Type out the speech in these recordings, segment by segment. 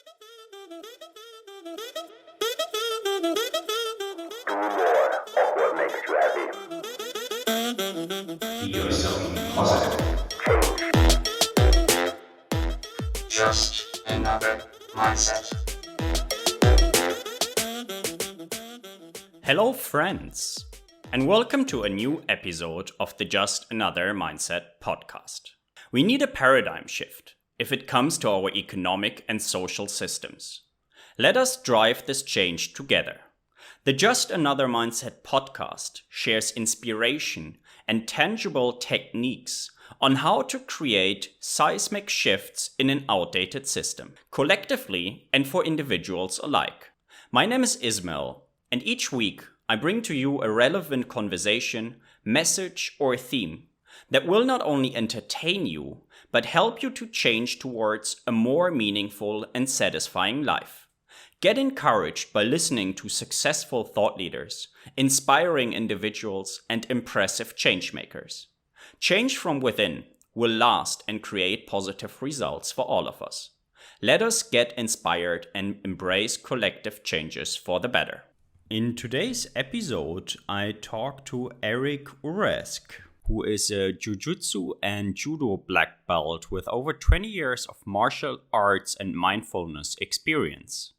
What makes you happy? Be yourself, be positive. Just another mindset. Hello, friends, and welcome to a new episode of the Just Another Mindset podcast. We need a paradigm shift if it comes to our economic and social systems. Let us drive this change together. The Just Another Mindset podcast shares inspiration and tangible techniques on how to create seismic shifts in an outdated system, collectively and for individuals alike. My name is Ismael, and each week I bring to you a relevant conversation, message, or theme that will not only entertain you, but help you to change towards a more meaningful and satisfying life. Get encouraged by listening to successful thought leaders, inspiring individuals, and impressive changemakers. Change from within will last and create positive results for all of us. Let us get inspired and embrace collective changes for the better. In today's episode, I talk to Uresk, who is a Jiu-Jitsu and Judo black belt with over 20 years of martial arts and mindfulness experience.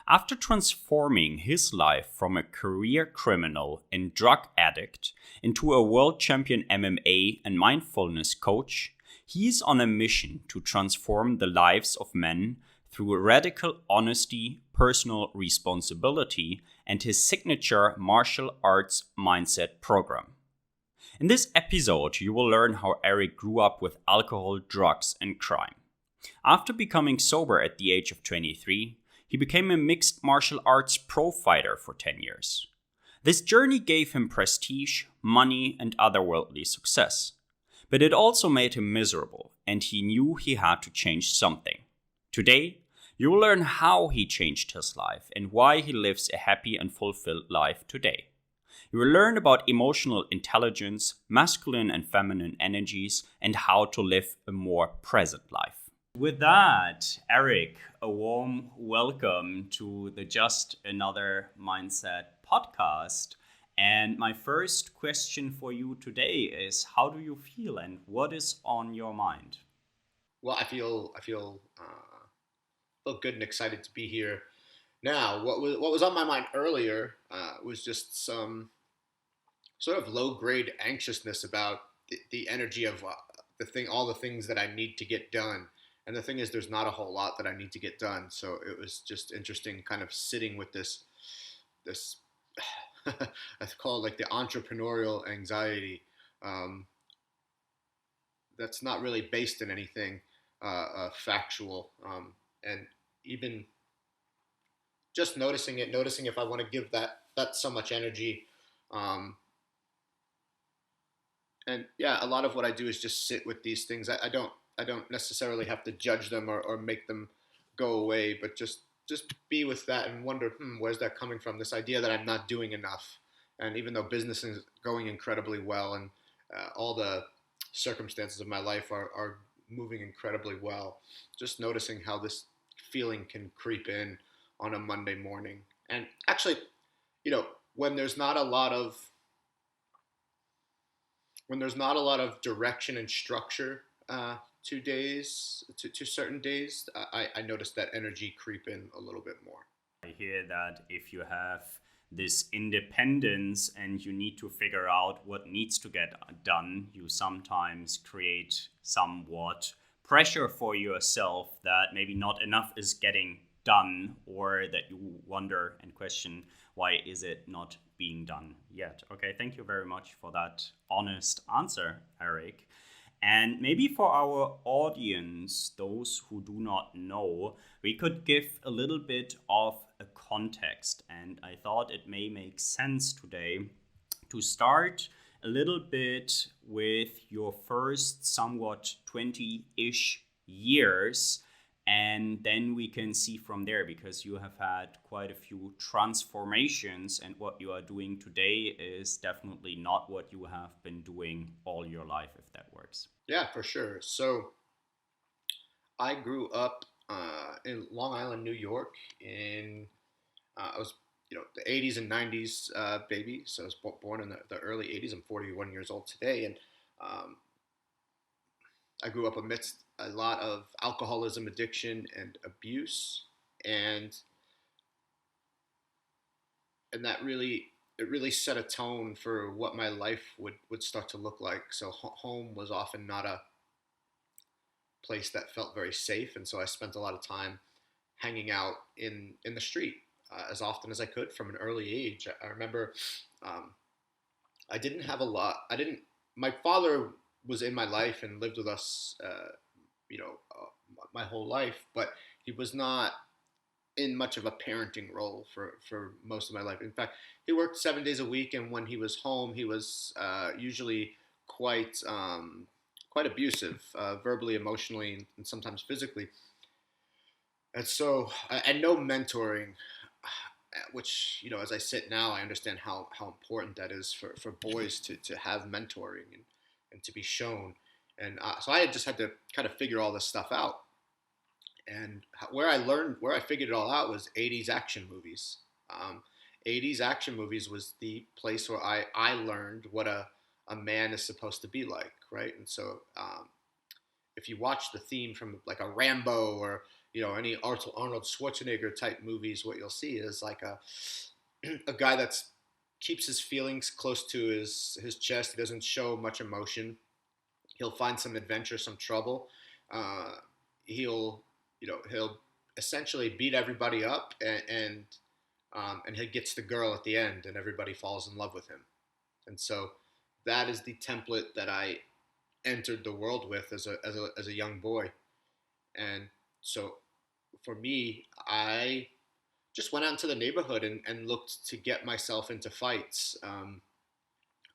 After transforming his life from a career criminal and drug addict into a world champion MMA and mindfulness coach, he is on a mission to transform the lives of men through radical honesty, personal responsibility, and his signature martial arts mindset program. In this episode, you will learn how Eric grew up with alcohol, drugs, and crime. After becoming sober at the age of 23, he became a mixed martial arts pro fighter for 10 years. This journey gave him prestige, money, and otherworldly success. But it also made him miserable, and he knew he had to change something. Today, you will learn how he changed his life and why he lives a happy and fulfilled life today. You will learn about emotional intelligence, masculine and feminine energies, and how to live a more present life. With that, Eric, a warm welcome to the Just Another Mindset podcast. And my first question for you today is, how do you feel and what is on your mind? Well, I feel good and excited to be here. Now, what was on my mind earlier was just some sort of low grade anxiousness about the energy of all the things that I need to get done. And the thing is, there's not a whole lot that I need to get done. So it was just interesting kind of sitting with this I call it like the entrepreneurial anxiety. That's not really based in anything factual. And even just noticing if I want to give that so much energy. And yeah, a lot of what I do is just sit with these things. I don't necessarily have to judge them or make them go away, but just be with that and wonder, where's that coming from? This idea that I'm not doing enough. And even though business is going incredibly well and all the circumstances of my life are moving incredibly well, just noticing how this feeling can creep in on a Monday morning. And actually, when there's not a lot of direction and structure to certain days, I noticed that energy creep in a little bit more. I hear that if you have this independence and you need to figure out what needs to get done, you sometimes create somewhat pressure for yourself that maybe not enough is getting done, or that you wonder and question, why is it not being done yet? Okay, thank you very much for that honest answer, Eric. And maybe for our audience, those who do not know, we could give a little bit of a context. And I thought it may make sense today to start a little bit with your first somewhat 20-ish years. And then we can see from there, because you have had quite a few transformations, and what you are doing today is definitely not what you have been doing all your life, if that works. Yeah, for sure. So I grew up in Long Island, New York. I was, the 80s and 90s baby. So I was born in the early 80s. I'm 41 years old today, and um, I grew up amidst a lot of alcoholism, addiction, and abuse, and and that really it really set a tone for what my life would start to look like. So home was often not a place that felt very safe, and so I spent a lot of time hanging out in the street as often as I could from an early age. I remember um, I didn't have a lot. I didn't. My father was in my life and lived with us, my whole life, but he was not in much of a parenting role for most of my life. In fact, he worked 7 days a week, and when he was home, he was usually quite quite abusive, verbally, emotionally, and sometimes physically. And so, and no mentoring, which, as I sit now, I understand how important that is for boys to have mentoring and to be shown. And so I just had to kind of figure all this stuff out. And where I figured it all out was 80s action movies. 80s action movies was the place where I learned what a man is supposed to be like, right? And so if you watch the theme from like a Rambo or any Arnold Schwarzenegger type movies, what you'll see is like a guy that's keeps his feelings close to his chest. He doesn't show much emotion. He'll find some adventure, some trouble. Uh, he'll essentially beat everybody up, and he gets the girl at the end, and everybody falls in love with him. And so that is the template that I entered the world with as a young boy. And so for me, I just went out into the neighborhood and looked to get myself into fights.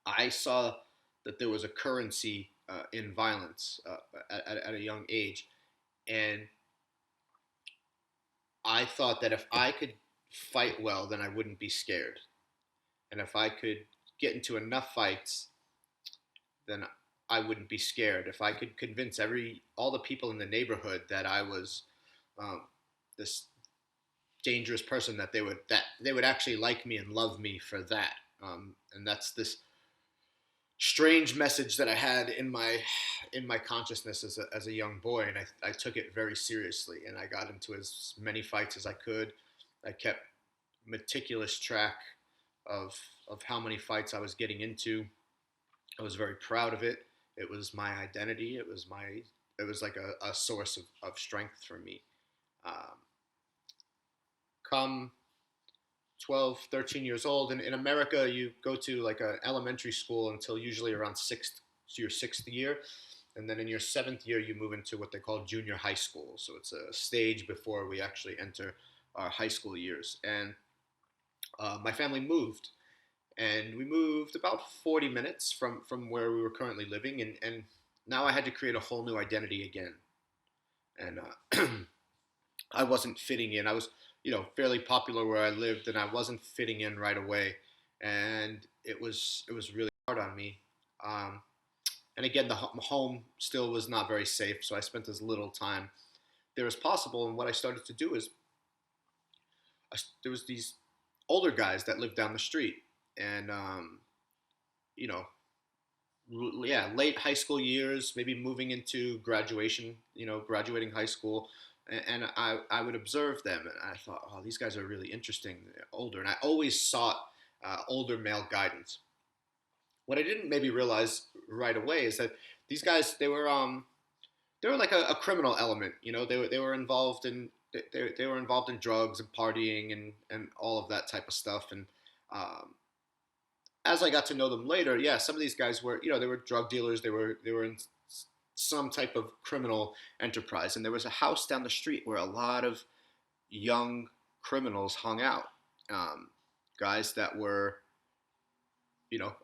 I saw that there was a currency in violence at a young age, and I thought that if I could fight well, then I wouldn't be scared, and if I could get into enough fights, then I wouldn't be scared. If I could convince all the people in the neighborhood that I was um, this dangerous person, that they would actually like me and love me for that. And that's this strange message that I had in my consciousness as a young boy, and I took it very seriously, and I got into as many fights as I could. I kept meticulous track of of how many fights I was getting into. I was very proud of it. It was my identity. It was like a source of strength for me. Um, Come 12, 13 years old, and in America, you go to like an elementary school until usually around your sixth year. And then in your seventh year, you move into what they call junior high school. So it's a stage before we actually enter our high school years. And my family moved, and we moved about 40 minutes from where we were currently living, and now I had to create a whole new identity again. And I wasn't fitting in. I was, fairly popular where I lived, and I wasn't fitting in right away, and it was really hard on me. Um, and again, the home still was not very safe, so I spent as little time there as possible. And what I started to do is there was these older guys that lived down the street, and you know, yeah, late high school years, maybe moving into graduation, graduating high school, and I would observe them, and I thought, oh, these guys are really interesting. They're older, and I always sought older male guidance. What I didn't maybe realize right away is that these guys, they were like a criminal element. They were involved in they were involved in drugs and partying and all of that type of stuff. And um, as I got to know them later, yeah, some of these guys were, they were drug dealers. They were in some type of criminal enterprise. And there was a house down the street where a lot of young criminals hung out. Um, Guys that were,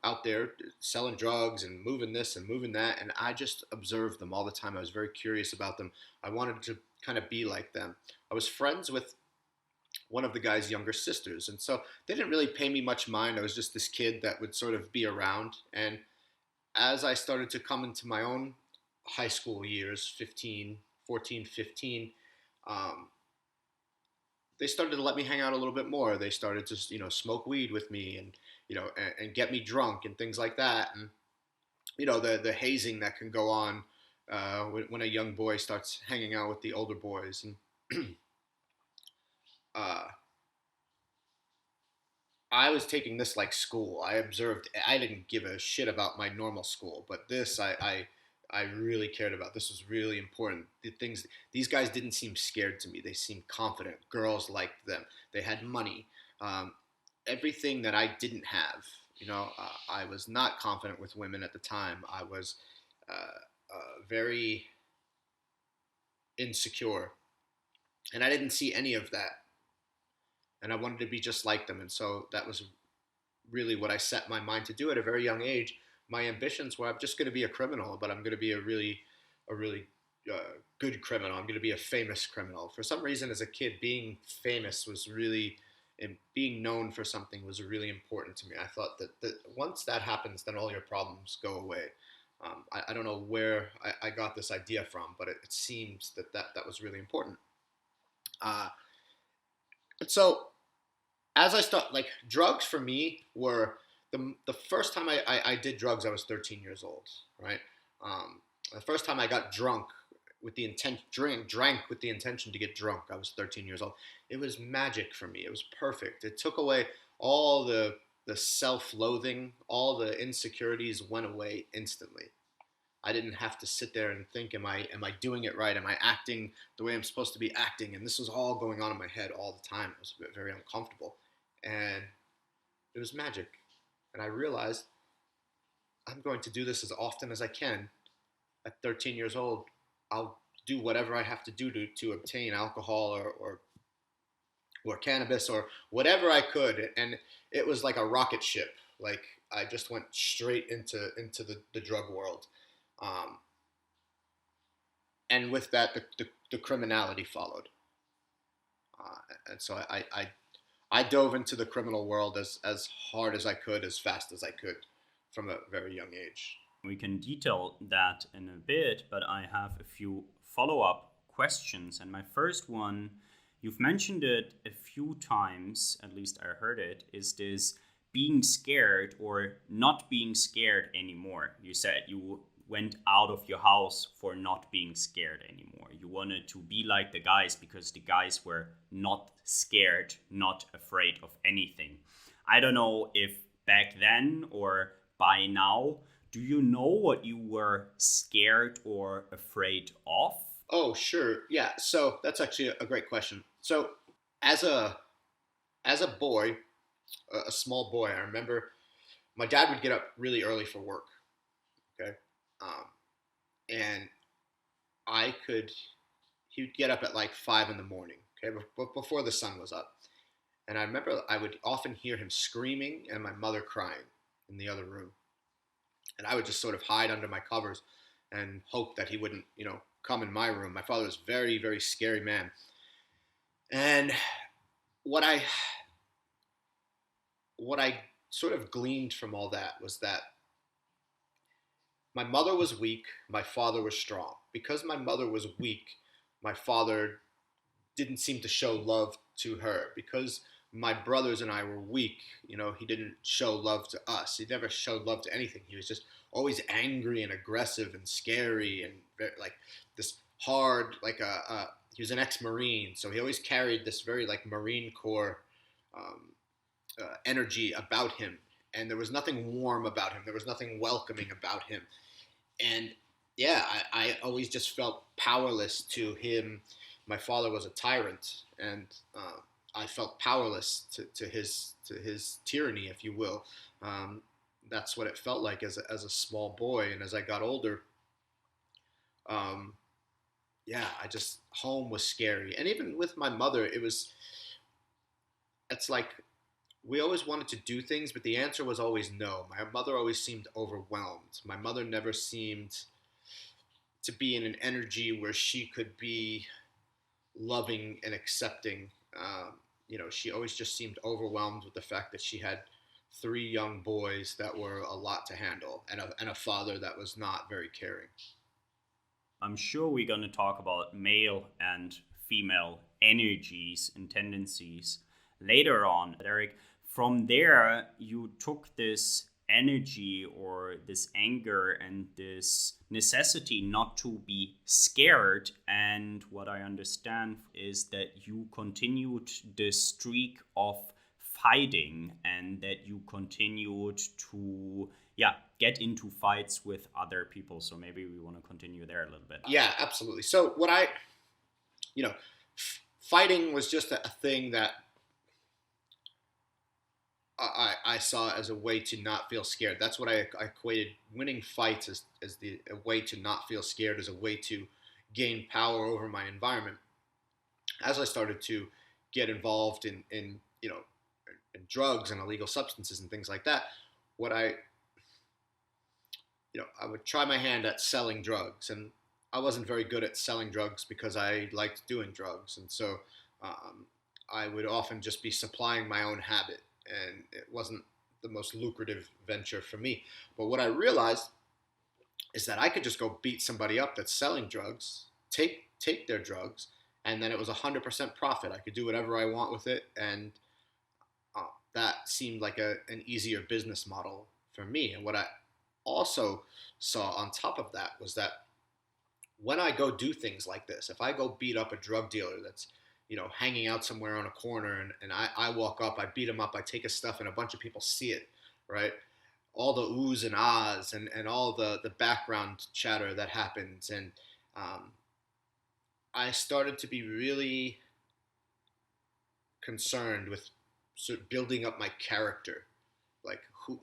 out there selling drugs and moving this and moving that. And I just observed them all the time. I was very curious about them. I wanted to kind of be like them. I was friends with one of the guy's younger sisters. And so they didn't really pay me much mind. I was just this kid that would sort of be around. And as I started to come into my own high school years, 15, 14, 15, um, they started to let me hang out a little bit more. They started to, smoke weed with me, and and get me drunk and things like that. And the hazing that can go on when a young boy starts hanging out with the older boys. And uh, I was taking this like school. I observed. I didn't give a shit about my normal school, but this I really cared about. This was really important. These guys didn't seem scared to me. They seemed confident. Girls liked them. They had money. Um, Everything that I didn't have. I was not confident with women at the time. I was very insecure, and I didn't see any of that. And I wanted to be just like them. And so that was really what I set my mind to do at a very young age. My ambitions were, I'm just going to be a criminal, but I'm going to be a really good criminal. I'm going to be a famous criminal. For some reason, as a kid, being famous was really, and being known for something was really important to me. I thought that once that happens, then all your problems go away. I don't know where I got this idea from, but it seems that was really important. Uh, and so as I start, like, drugs for me were the first time I did drugs, I was 13 years old, right? The first time I got drunk with the drank with the intention to get drunk, I was 13 years old. It was magic for me. It was perfect. It took away all the self-loathing, all the insecurities went away instantly. I didn't have to sit there and think, am I doing it right? Am I acting the way I'm supposed to be acting? And this was all going on in my head all the time. It was very uncomfortable. And it was magic. And I realized I'm going to do this as often as I can. At 13 years old, I'll do whatever I have to do to obtain alcohol or cannabis or whatever I could. And it was like a rocket ship. Like, I just went straight into the drug world. Um, and with that, the criminality followed. And so I dove into the criminal world as hard as I could, as fast as I could, from a very young age. We can detail that in a bit, but I have a few follow-up questions. And my first one, you've mentioned it a few times, at least I heard it, is this being scared or not being scared anymore. You said you went out of your house for not being scared anymore. You wanted to be like the guys because the guys were not scared, not afraid of anything. I don't know if back then or by now, do you know what you were scared or afraid of? Oh, sure. Yeah. So that's actually a great question. So as a boy, a small boy, I remember my dad would get up really early for work. Okay. Um, and I could, he would get up at like 5 in the morning. Okay. Before the sun was up. And I remember I would often hear him screaming and my mother crying in the other room. And I would just sort of hide under my covers and hope that he wouldn't, come in my room. My father was a very, very scary man. And what I what I sort of gleaned from all that was that my mother was weak, my father was strong. Because my mother was weak, my father didn't seem to show love to her. Because my brothers and I were weak, he didn't show love to us. He never showed love to anything. He was just always angry and aggressive and scary and very, like this hard, he was an ex-Marine, so he always carried this very like Marine Corps um, energy about him. And there was nothing warm about him. There was nothing welcoming about him. And yeah, I always just felt powerless to him. My father was a tyrant, and I felt powerless to his tyranny, if you will. That's what it felt like as a small boy. And as I got older, um, yeah, home was scary. And even with my mother, it's like we always wanted to do things, but the answer was always no. My mother always seemed overwhelmed. My mother never seemed to be in an energy where she could be loving and accepting. She always just seemed overwhelmed with the fact that she had three young boys that were a lot to handle, and a father that was not very caring. I'm sure we're going to talk about male and female energies and tendencies later on. Eric, from there, you took this energy or this anger and this necessity not to be scared. And what I understand is that you continued this streak of fighting and that you continued to get into fights with other people. So maybe we want to continue there a little bit. Yeah, absolutely. So what fighting was just a thing that I saw as a way to not feel scared. That's what I equated winning fights as a way to not feel scared, as a way to gain power over my environment. As I started to get involved in in drugs and illegal substances and things like that, what I would try my hand at selling drugs, and I wasn't very good at selling drugs because I liked doing drugs, and so I would often just be supplying my own habit, and it wasn't the most lucrative venture for me. But what I realized is that I could just go beat somebody up that's selling drugs, take their drugs, and then it was 100% profit. I could do whatever I want with it, and that seemed like an easier business model for me. And what I also saw on top of that was that when I go do things like this, if I go beat up a drug dealer that's hanging out somewhere on a corner, and I walk up, I beat him up, I take his stuff, and a bunch of people see it, right? All the oohs and ahs and all the background chatter that happens. And I started to be really concerned with sort of building up my character, like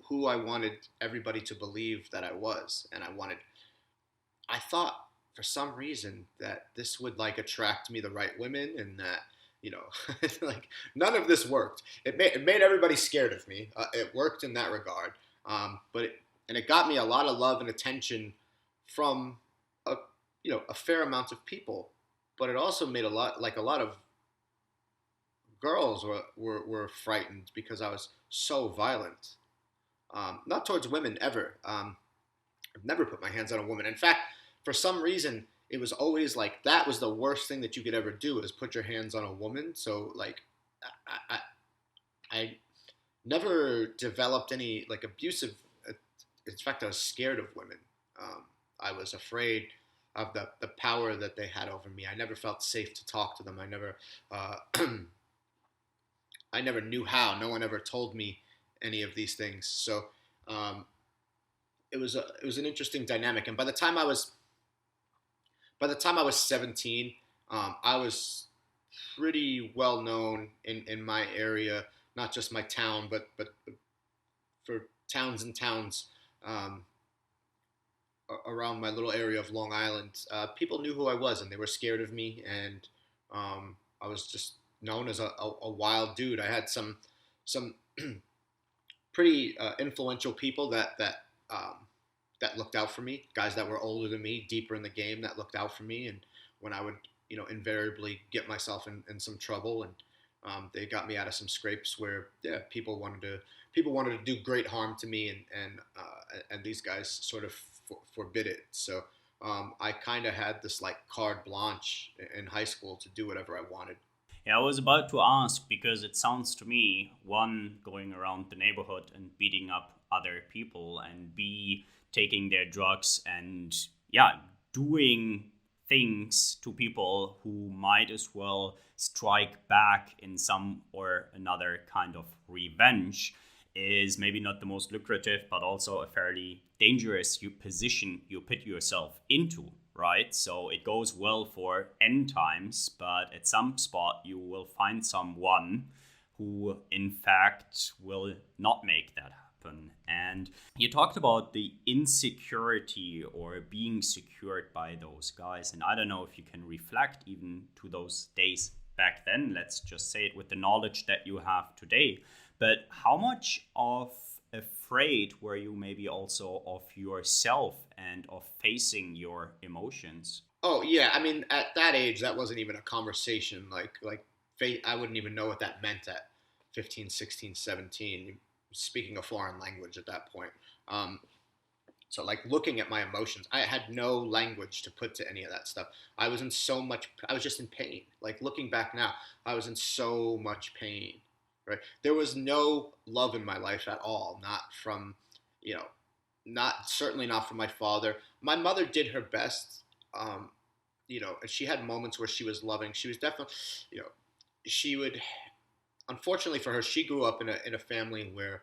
who I wanted everybody to believe that I was. And I thought for some reason that this would like attract me the right women, and that like none of this worked. It made everybody scared of me. It worked in that regard, but it got me a lot of love and attention from a fair amount of people. But it also made a lot of girls were frightened because I was so violent. Not towards women ever. I've never put my hands on a woman. In fact, for some reason, it was always like that was the worst thing that you could ever do, is put your hands on a woman. So like, I never developed any like abusive. In fact, I was scared of women. I was afraid of the power that they had over me. I never felt safe to talk to them. I never I never knew how. No one ever told me any of these things. So it was an interesting dynamic. And by the time I was 17, I was pretty well known in my area, not just my town, but for towns and towns around my little area of Long Island. People knew who I was, and they were scared of me. And I was just known as a wild dude. I had some pretty influential people that looked out for me. Guys that were older than me, deeper in the game, that looked out for me. And when I would invariably get myself in some trouble, and they got me out of some scrapes where people wanted to do great harm to me, and these guys sort of forbid it. So I kind of had this like carte blanche in high school to do whatever I wanted. Yeah, I was about to ask, because it sounds to me, one, going around the neighborhood and beating up other people, and B, taking their drugs and doing things to people who might as well strike back in some or another kind of revenge, is maybe not the most lucrative, but also a fairly dangerous position you put yourself into, right? So it goes well for end times, but at some spot you will find someone who in fact will not make that happen. And you talked about the insecurity or being secured by those guys, and I don't know if you can reflect even to those days back then, let's just say it with the knowledge that you have today, but how much of afraid were you maybe also of yourself and of facing your emotions? Oh yeah, I mean at that age that wasn't even a conversation. Like I wouldn't even know what that meant at 15, 16, 17, speaking a foreign language at that point. So like looking at my emotions, I had no language to put to any of that stuff. I was in so much, I was just in pain. Like looking back now, I was in so much pain, right? There was no love in my life at all, not from, you know, certainly not from my father. My mother did her best, um, and she had moments where she was loving. She was definitely, you know, she would, unfortunately for her, she grew up in a family where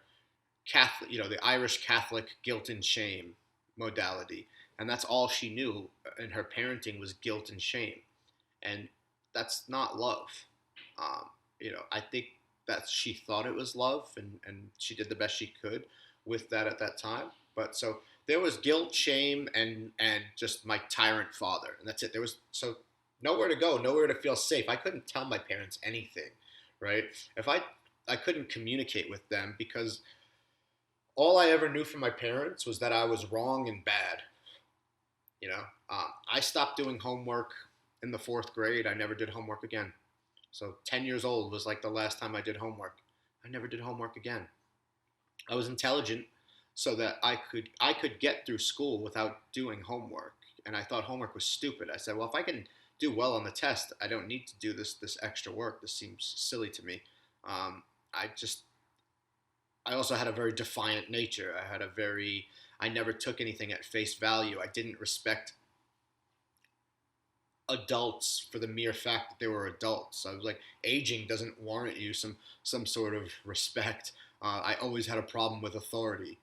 Catholic, the Irish Catholic guilt and shame modality, and that's all she knew in her parenting was guilt and shame, and that's not love. I think that she thought it was love, and she did the best she could with that at that time. But so there was guilt, shame, and just my tyrant father, and that's it. There was so nowhere to go, nowhere to feel safe. I couldn't tell my parents anything, right? If I couldn't communicate with them because all I ever knew from my parents was that I was wrong and bad. I stopped doing homework in the fourth grade. I never did homework again. So 10 years old was like the last time I did homework. I never did homework again. I was intelligent so that I could get through school without doing homework. And I thought homework was stupid. I said, well, if I can do well on the test, I don't need to do this extra work. This seems silly to me. Um, I just I also had a very defiant nature. I never took anything at face value. I didn't respect adults for the mere fact that they were adults. I was like, aging doesn't warrant you some sort of respect. I always had a problem with authority,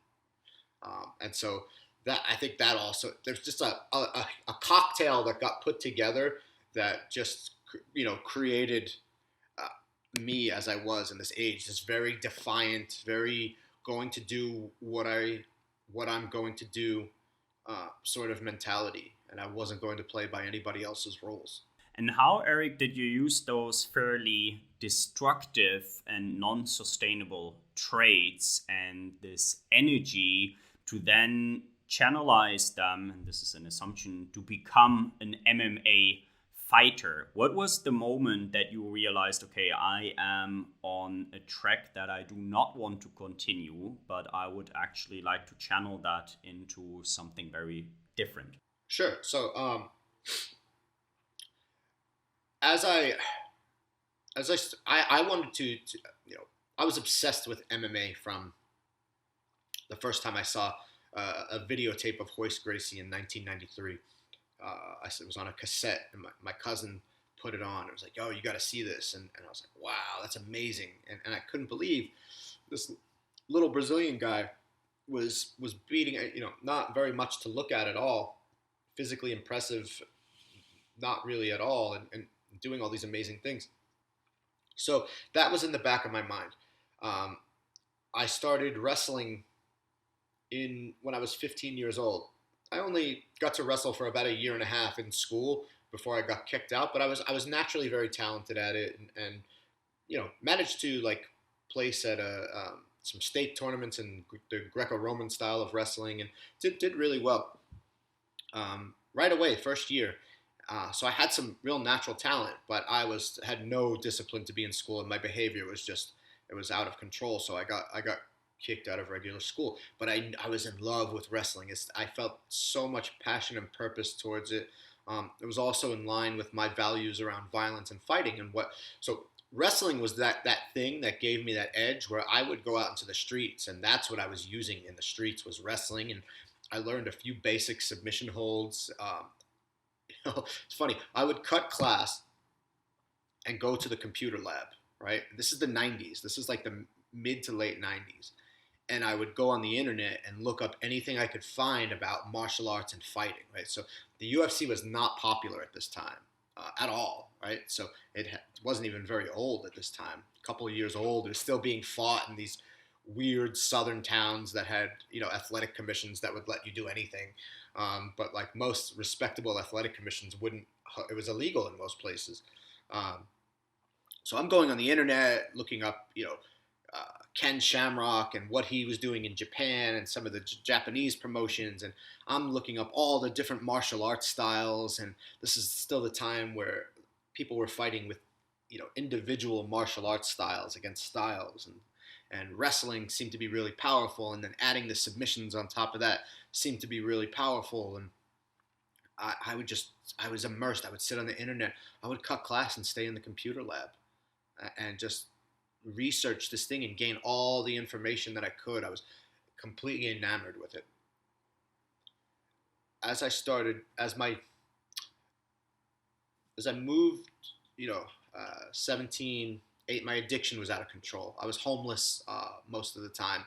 and so that I think that also there's just a cocktail that got put together that just created me as I was in this age, this very defiant, very going to do what I'm going to do sort of mentality, and I wasn't going to play by anybody else's rules. And how, Eric, did you use those fairly destructive and non-sustainable traits and this energy to then channelize them, and this is an assumption, to become an MMA fighter? What was the moment that you realized, okay, I am on a track that I do not want to continue, but I would actually like to channel that into something very different? Sure. So as I wanted to I was obsessed with MMA from the first time I saw a videotape of Hoist Gracie in 1993. It was on a cassette, and my cousin put it on. It was like, oh, you got to see this. And I was like, wow, that's amazing. And I couldn't believe this little Brazilian guy was beating, not very much to look at all, physically impressive, not really at all, and doing all these amazing things. So that was in the back of my mind. I started wrestling when I was 15 years old. I only got to wrestle for about a year and a half in school before I got kicked out, but I was naturally very talented at it, and managed to like place at some state tournaments in the Greco-Roman style of wrestling, and did really well right away first year. So I had some real natural talent, but had no discipline to be in school, and my behavior was it was out of control. So I got kicked out of regular school, but I was in love with wrestling. I felt so much passion and purpose towards it. It was also in line with my values around violence and fighting, so wrestling was that thing that gave me that edge where I would go out into the streets, and that's what I was using in the streets was wrestling. And I learned a few basic submission holds. It's funny. I would cut class and go to the computer lab. Right. This is the 90s. This is like the mid to late 90s. And I would go on the internet and look up anything I could find about martial arts and fighting, right? So the UFC was not popular at this time at all, right? So it wasn't even very old at this time, a couple of years old. It was still being fought in these weird southern towns that had, athletic commissions that would let you do anything. But like most respectable athletic commissions wouldn't, it was illegal in most places. So I'm going on the internet looking up, Ken Shamrock and what he was doing in Japan and some of the Japanese promotions, and I'm looking up all the different martial arts styles, and this is still the time where people were fighting with individual martial arts styles against styles, and and wrestling seemed to be really powerful, and then adding the submissions on top of that seemed to be really powerful. And I was immersed. I would sit on the internet. I would cut class and stay in the computer lab and just research this thing and gain all the information that I could. I was completely enamored with it. As I started, as I moved, 17, 8, my addiction was out of control. I was homeless most of the time,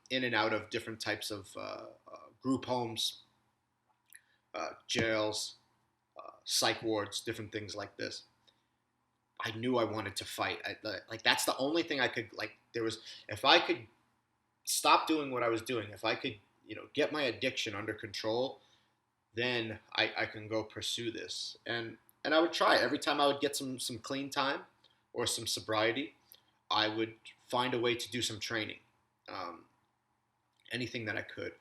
in and out of different types of group homes, jails, psych wards, different things like this. I knew I wanted to fight. That's the only thing I could, if I could stop doing what I was doing, if I could, get my addiction under control, then I can go pursue this. And I would try. Every time I would get some clean time or some sobriety, I would find a way to do some training, anything that I could.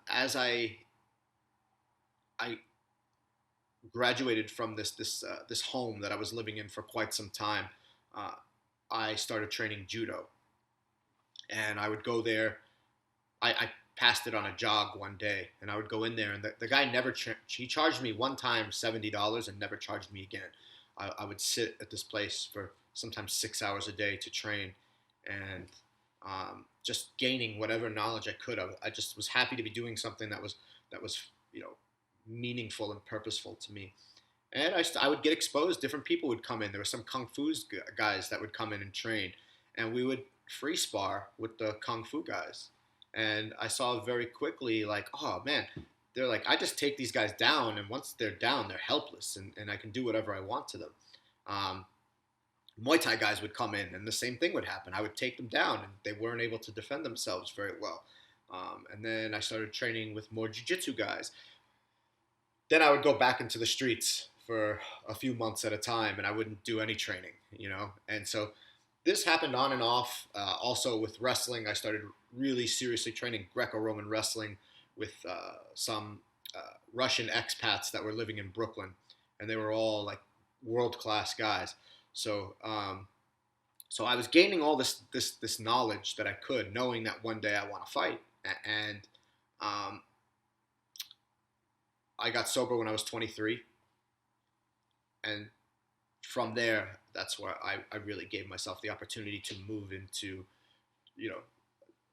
As I graduated from this home that I was living in for quite some time, I started training judo, and I would go there. I passed it on a jog one day, and I would go in there, and the guy he charged me one time $70 and never charged me again. I would sit at this place for sometimes 6 hours a day to train, and just gaining whatever knowledge I could. I just was happy to be doing something that was meaningful and purposeful to me. And I would get exposed. Different people would come in. There were some kung fu guys that would come in and train, and we would free spar with the kung fu guys. And I saw very quickly, like, oh man, they're like, I just take these guys down, and once they're down, they're helpless, and I can do whatever I want to them. Muay Thai guys would come in, and the same thing would happen. I would take them down, and they weren't able to defend themselves very well. And then I started training with more jiu-jitsu guys. Then I would go back into the streets for a few months at a time, and I wouldn't do any training, And so this happened on and off. Also with wrestling, I started really seriously training Greco-Roman wrestling with some Russian expats that were living in Brooklyn, and they were all like world-class guys. So I was gaining all this knowledge that I could, knowing that one day I want to fight. And I got sober when I was 23, and from there, that's where I really gave myself the opportunity to move into,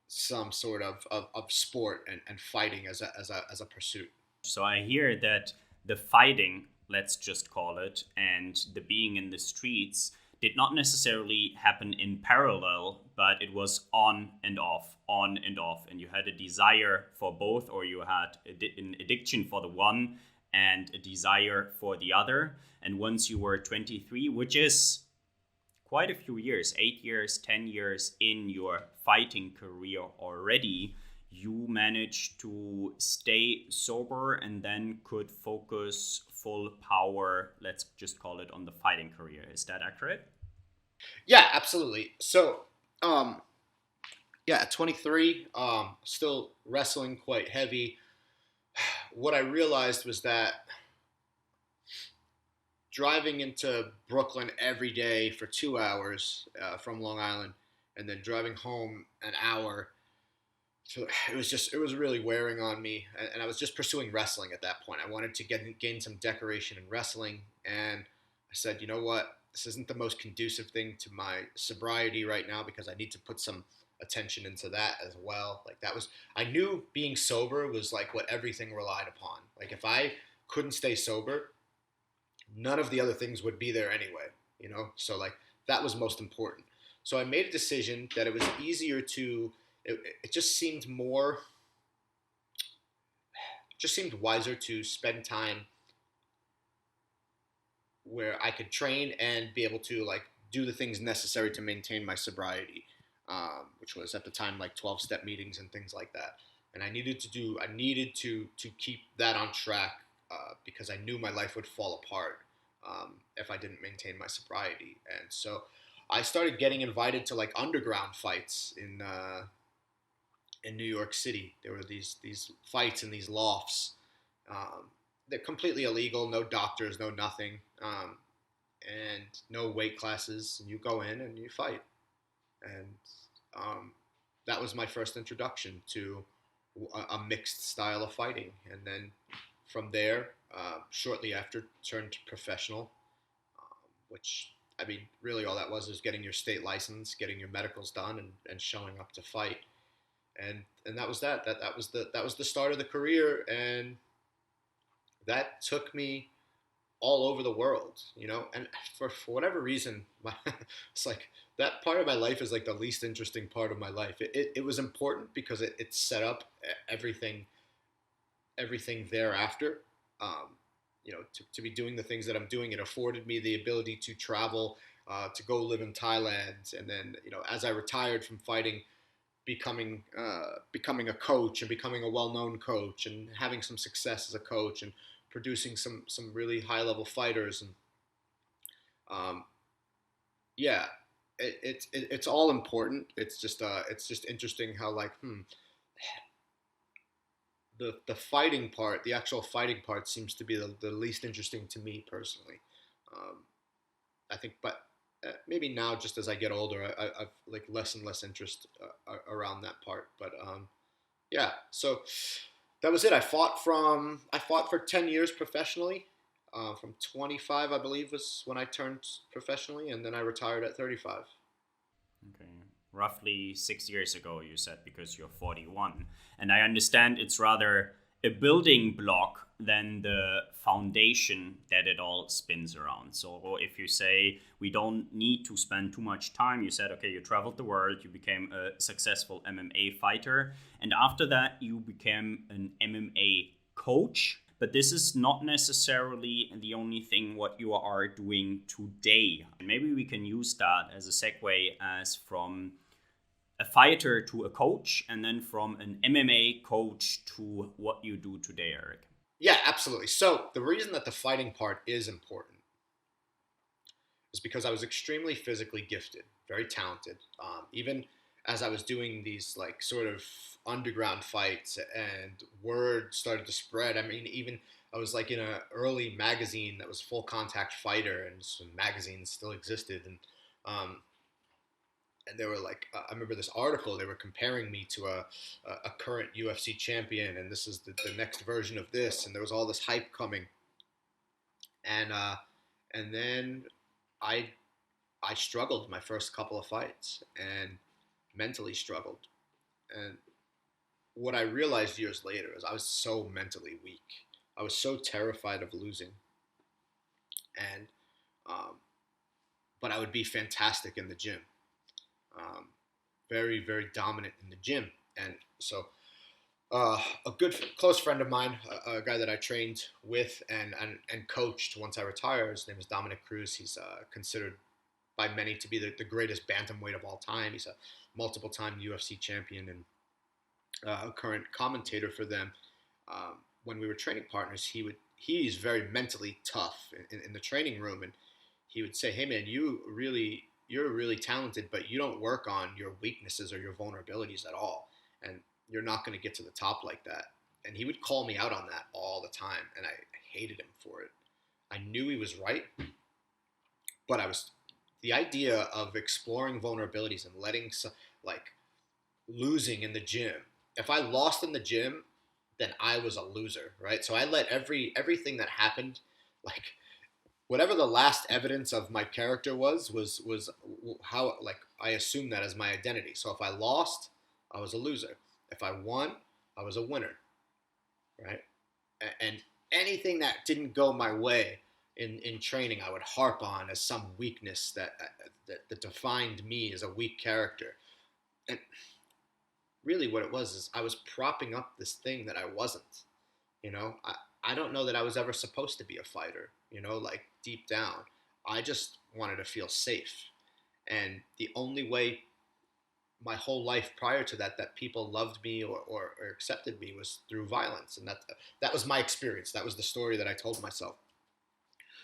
some sort of sport and fighting as a pursuit. So I hear that the fighting, let's just call it, and the being in the streets did not necessarily happen in parallel, but it was on and off, and you had a desire for both, or you had an addiction for the one and a desire for the other. And once you were 23, which is quite a few years, 8 years, 10 years in your fighting career already, you managed to stay sober and then could focus full power, let's just call it, on the fighting career. Is that accurate? Yeah, absolutely. So, at 23, still wrestling quite heavy. What I realized was that driving into Brooklyn every day for 2 hours from Long Island, and then driving home an hour, so it was really wearing on me. And I was just pursuing wrestling at that point. I wanted to gain some decoration in wrestling, and I said, you know what? This isn't the most conducive thing to my sobriety right now, because I need to put some attention into that as well. I knew being sober was like what everything relied upon. Like if I couldn't stay sober, none of the other things would be there anyway, So that was most important. So I made a decision that it was easier to, it just seemed wiser to spend time where I could train and be able to do the things necessary to maintain my sobriety, which was at the time 12-step meetings and things like that. And I needed to keep that on track because I knew my life would fall apart if I didn't maintain my sobriety. And so I started getting invited to underground fights in New York City. There were these fights in these lofts. They're completely illegal, no doctors, no nothing, and no weight classes. And you go in and you fight. and that was my first introduction to a mixed style of fighting. And then from there, shortly after, turned professional, which, I mean, really all that was getting your state license, getting your medicals done, and showing up to fight. And that was that. That was the start of the career, and that took me all over the world, you know. And for whatever reason, it's like that part of my life is like the least interesting part of my life. It was important because it set up everything thereafter. Um, you know, to be doing the things that I'm doing, it afforded me the ability to travel, to go live in Thailand, and then, you know, as I retired from fighting, becoming a coach and becoming a well-known coach and having some success as a coach and producing some really high-level fighters. And um, yeah, it's all important. It's just interesting how, like, the fighting part, the actual fighting part, seems to be the least interesting to me personally. Um, I think, but maybe now, just as I get older, I've like less and less interest around that part. But yeah, so that was it. I fought for 10 years professionally. From 25, I believe, was when I turned professionally, and then I retired at 35. Okay. Roughly 6 years ago, you said, because you're 41. And I understand it's rather a building block than the foundation that it all spins around. So if you say we don't need to spend too much time, you said, okay, you traveled the world, you became a successful MMA fighter, and after that, you became an MMA coach. But this is not necessarily the only thing what you are doing today. And maybe we can use that as a segue, as from a fighter to a coach, and then from an MMA coach to what you do today, Eric. Yeah, absolutely. So the reason that the fighting part is important is because I was extremely physically gifted, very talented. Even as I was doing these like sort of underground fights and word started to spread. I mean, even I was like in an early magazine that was Full Contact Fighter, and some magazines still existed. And they were like, I remember this article. They were comparing me to a current UFC champion, and this is the next version of this. And there was all this hype coming, and and then I I struggled my first couple of fights and mentally struggled. And what I realized years later is I was so mentally weak. I was so terrified of losing, and um, but I would be fantastic in the gym, um, very very dominant in the gym. And so a good close friend of mine, a guy that I trained with and coached once I retired. His name is Dominic Cruz. He's considered by many to be the greatest bantamweight of all time. He's a multiple time UFC champion and a current commentator for them. When we were training partners, he's very mentally tough in the training room, and he would say, "Hey man, you're really talented, but you don't work on your weaknesses or your vulnerabilities at all, and you're not going to get to the top like that." And he would call me out on that all the time, and I hated him for it. I knew he was right, but I was the idea of exploring vulnerabilities and like losing in the gym. If I lost in the gym, then I was a loser, right? So I let everything that happened, like whatever the last evidence of my character was how, like, I assumed that as my identity. So if I lost, I was a loser. If I won, I was a winner, right? And anything that didn't go my way in training, I would harp on as some weakness that defined me as a weak character. And really, what it was is I was propping up this thing that I wasn't. You know, I don't know that I was ever supposed to be a fighter. You know, like deep down, I just wanted to feel safe. And the only way my whole life prior to that people loved me or accepted me was through violence. And that was my experience. That was the story that I told myself.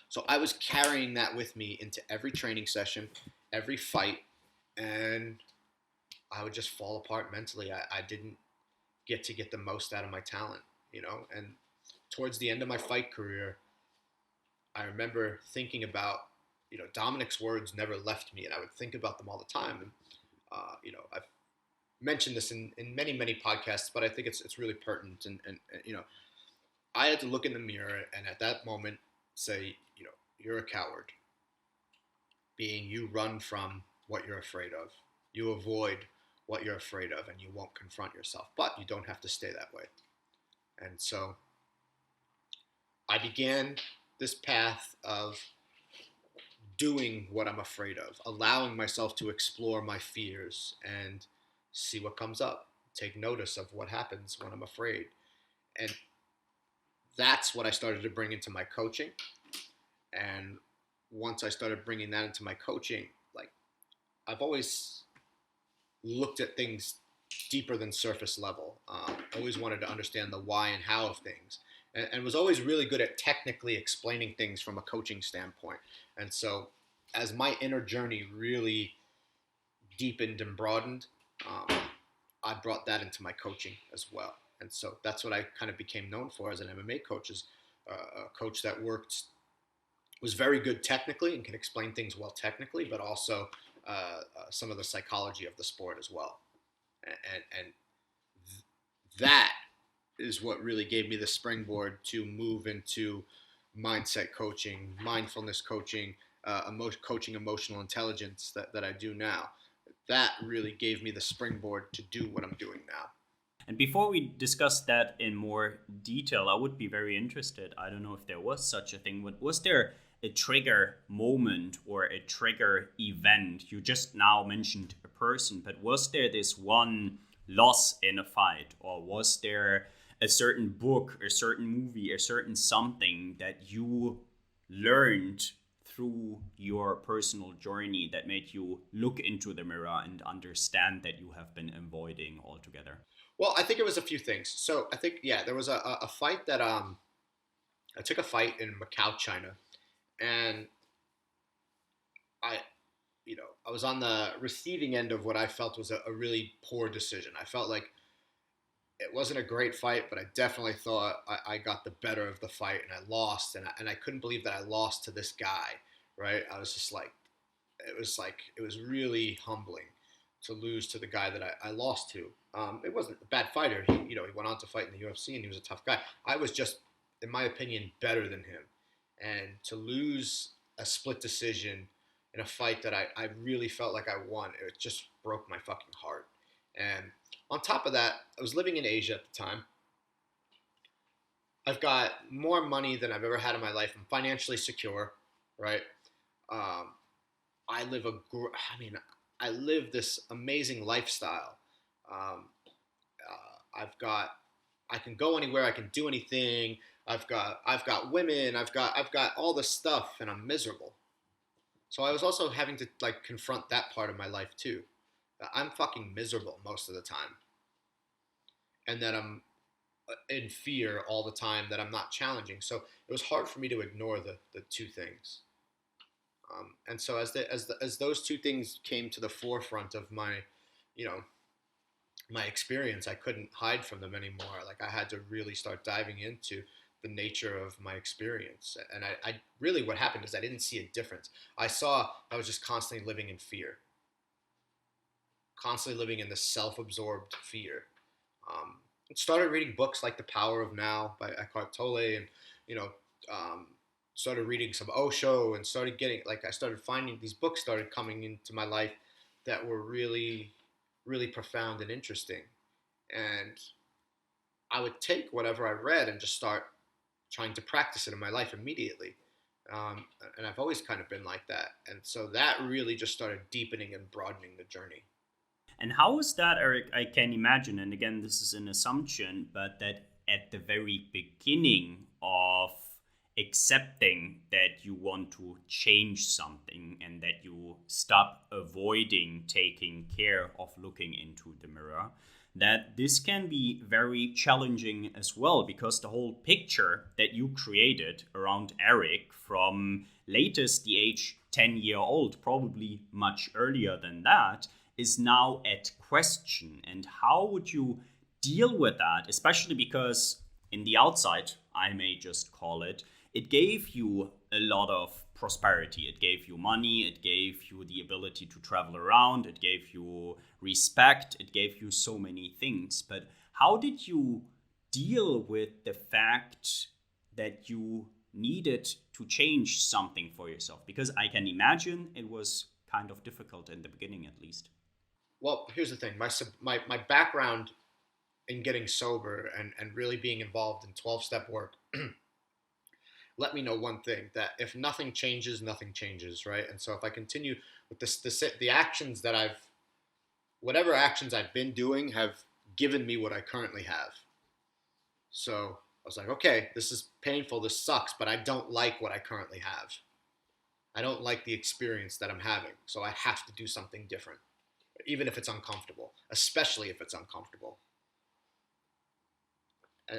So I was carrying that with me into every training session, every fight, and I would just fall apart mentally. I didn't get the most out of my talent, you know. And towards the end of my fight career, I remember thinking about, you know, Dominic's words never left me, and I would think about them all the time. And I've mentioned this in many podcasts, but I think it's really pertinent. And I had to look in the mirror and at that moment say, you're a coward. Being you run from what you're afraid of, you avoid what you're afraid of, and you won't confront yourself. But you don't have to stay that way. And so I began this path of doing what I'm afraid of, allowing myself to explore my fears and see what comes up, take notice of what happens when I'm afraid. And that's what I started to bring into my coaching. And once I started bringing that into my coaching, like I've always looked at things deeper than surface level. I always wanted to understand the why and how of things, and was always really good at technically explaining things from a coaching standpoint. And so, as my inner journey really deepened and broadened, I brought that into my coaching as well. And so that's what I kind of became known for as an MMA coach, is a coach that was very good technically and can explain things well technically, but also some of the psychology of the sport as well. And that is what really gave me the springboard to move into mindset coaching, mindfulness coaching, coaching emotional intelligence that I do now. That really gave me the springboard to do what I'm doing now. And before we discuss that in more detail, I would be very interested. I don't know if there was such a thing, but was there a trigger moment or a trigger event? You just now mentioned a person, but was there this one loss in a fight, or was there a certain book, a certain movie, a certain something that you learned through your personal journey that made you look into the mirror and understand that you have been avoiding altogether? Well, I think it was a few things. So I think, there was a fight that I took a fight in Macau, China, and I was on the receiving end of what I felt was a really poor decision. I felt like it wasn't a great fight, but I definitely thought I got the better of the fight and I lost, and I couldn't believe that I lost to this guy, right? I was just like, it was really humbling to lose to the guy that I lost to. It wasn't a bad fighter. He went on to fight in the UFC and he was a tough guy. I was just, in my opinion, better than him. And to lose a split decision in a fight that I really felt like I won, it just broke my fucking heart. And on top of that, I was living in Asia at the time. I've got more money than I've ever had in my life. I'm financially secure, right? I live this amazing lifestyle. I can go anywhere. I can do anything. I've got women. I've got all this stuff, and I'm miserable. So I was also having to confront that part of my life too. I'm fucking miserable most of the time, and that I'm in fear all the time, that I'm not challenging. So it was hard for me to ignore the two things. And so as those two things came to the forefront of my, my experience, I couldn't hide from them anymore. Like I had to really start diving into the nature of my experience. And I really, what happened is I didn't see a difference. I was just constantly living in fear, constantly living in this self-absorbed fear. Started reading books like The Power of Now by Eckhart Tolle, and, started reading some Osho, and I started finding these books started coming into my life that were really, really profound and interesting. And I would take whatever I read and just start trying to practice it in my life immediately. And I've always kind of been like that. And so that really just started deepening and broadening the journey. And how was that, Eric? I can imagine, and again, this is an assumption, but that at the very beginning of accepting that you want to change something and that you stop avoiding taking care of looking into the mirror, that this can be very challenging as well, because the whole picture that you created around Eric from latest the age 10-year-old, probably much earlier than that, is now at question. And how would you deal with that, especially because in the outside, I may just call it, it gave you a lot of prosperity. It gave you money, it gave you the ability to travel around, it gave you respect, it gave you so many things. But how did you deal with the fact that you needed to change something for yourself? Because I can imagine it was kind of difficult in the beginning, at least. Well, here's the thing. My background in getting sober and really being involved in 12-step work let me know one thing, that if nothing changes, nothing changes, right? And so if I continue with the actions that whatever actions I've been doing have given me what I currently have. So I was like, okay, this is painful, this sucks, but I don't like what I currently have. I don't like the experience that I'm having, so I have to do something different, even if it's uncomfortable, especially if it's uncomfortable.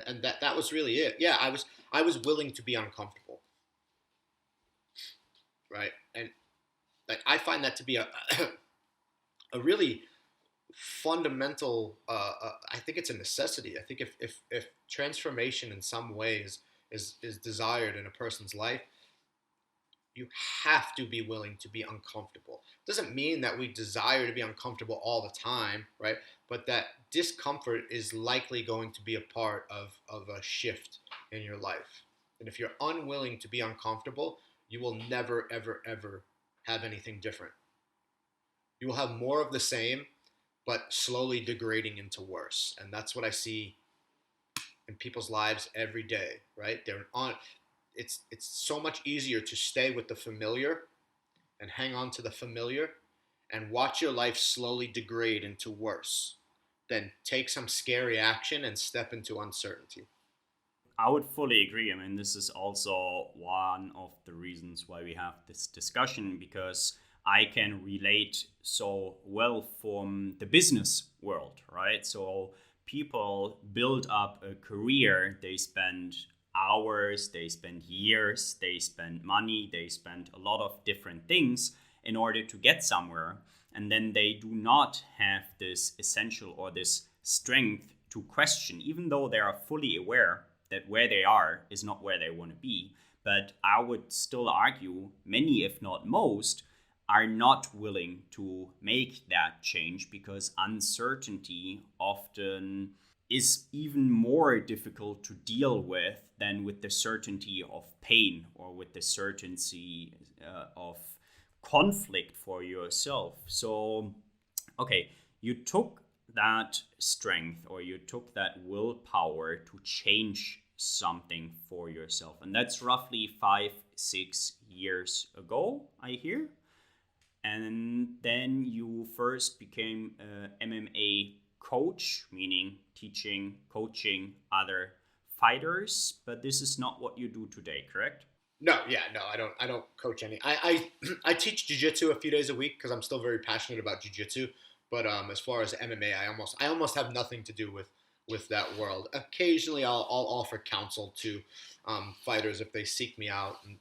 And that was really it. Yeah, I was willing to be uncomfortable, right? And like I find that to be a a really fundamental. I think it's a necessity. I think if transformation in some ways is desired in a person's life, you have to be willing to be uncomfortable. Doesn't mean that we desire to be uncomfortable all the time, right? But that discomfort is likely going to be a part of a shift in your life. And if you're unwilling to be uncomfortable, you will never, ever, ever have anything different. You will have more of the same, but slowly degrading into worse. And that's what I see in people's lives every day, right? It's so much easier to stay with the familiar and hang on to the familiar and watch your life slowly degrade into worse than take some scary action and step into uncertainty. I would fully agree. I mean, this is also one of the reasons why we have this discussion, because I can relate so well from the business world, right? So people build up a career, they spend hours, they spend years, they spend money, they spend a lot of different things in order to get somewhere. And then they do not have this essential or this strength to question, even though they are fully aware that where they are is not where they want to be. But I would still argue many, if not most, are not willing to make that change because uncertainty often is even more difficult to deal with than with the certainty of pain or with the certainty of conflict for yourself. So, okay, you took that strength or you took that willpower to change something for yourself. And that's roughly 5-6 years ago, I hear. And then you first became an MMA coach, meaning teaching, coaching other fighters. But this is not what you do today, correct? No, yeah, no, I don't coach any. I teach jiu-jitsu a few days a week because I'm still very passionate about jiu-jitsu. But as far as MMA, I almost have nothing to do with that world. Occasionally, I'll offer counsel to fighters if they seek me out, and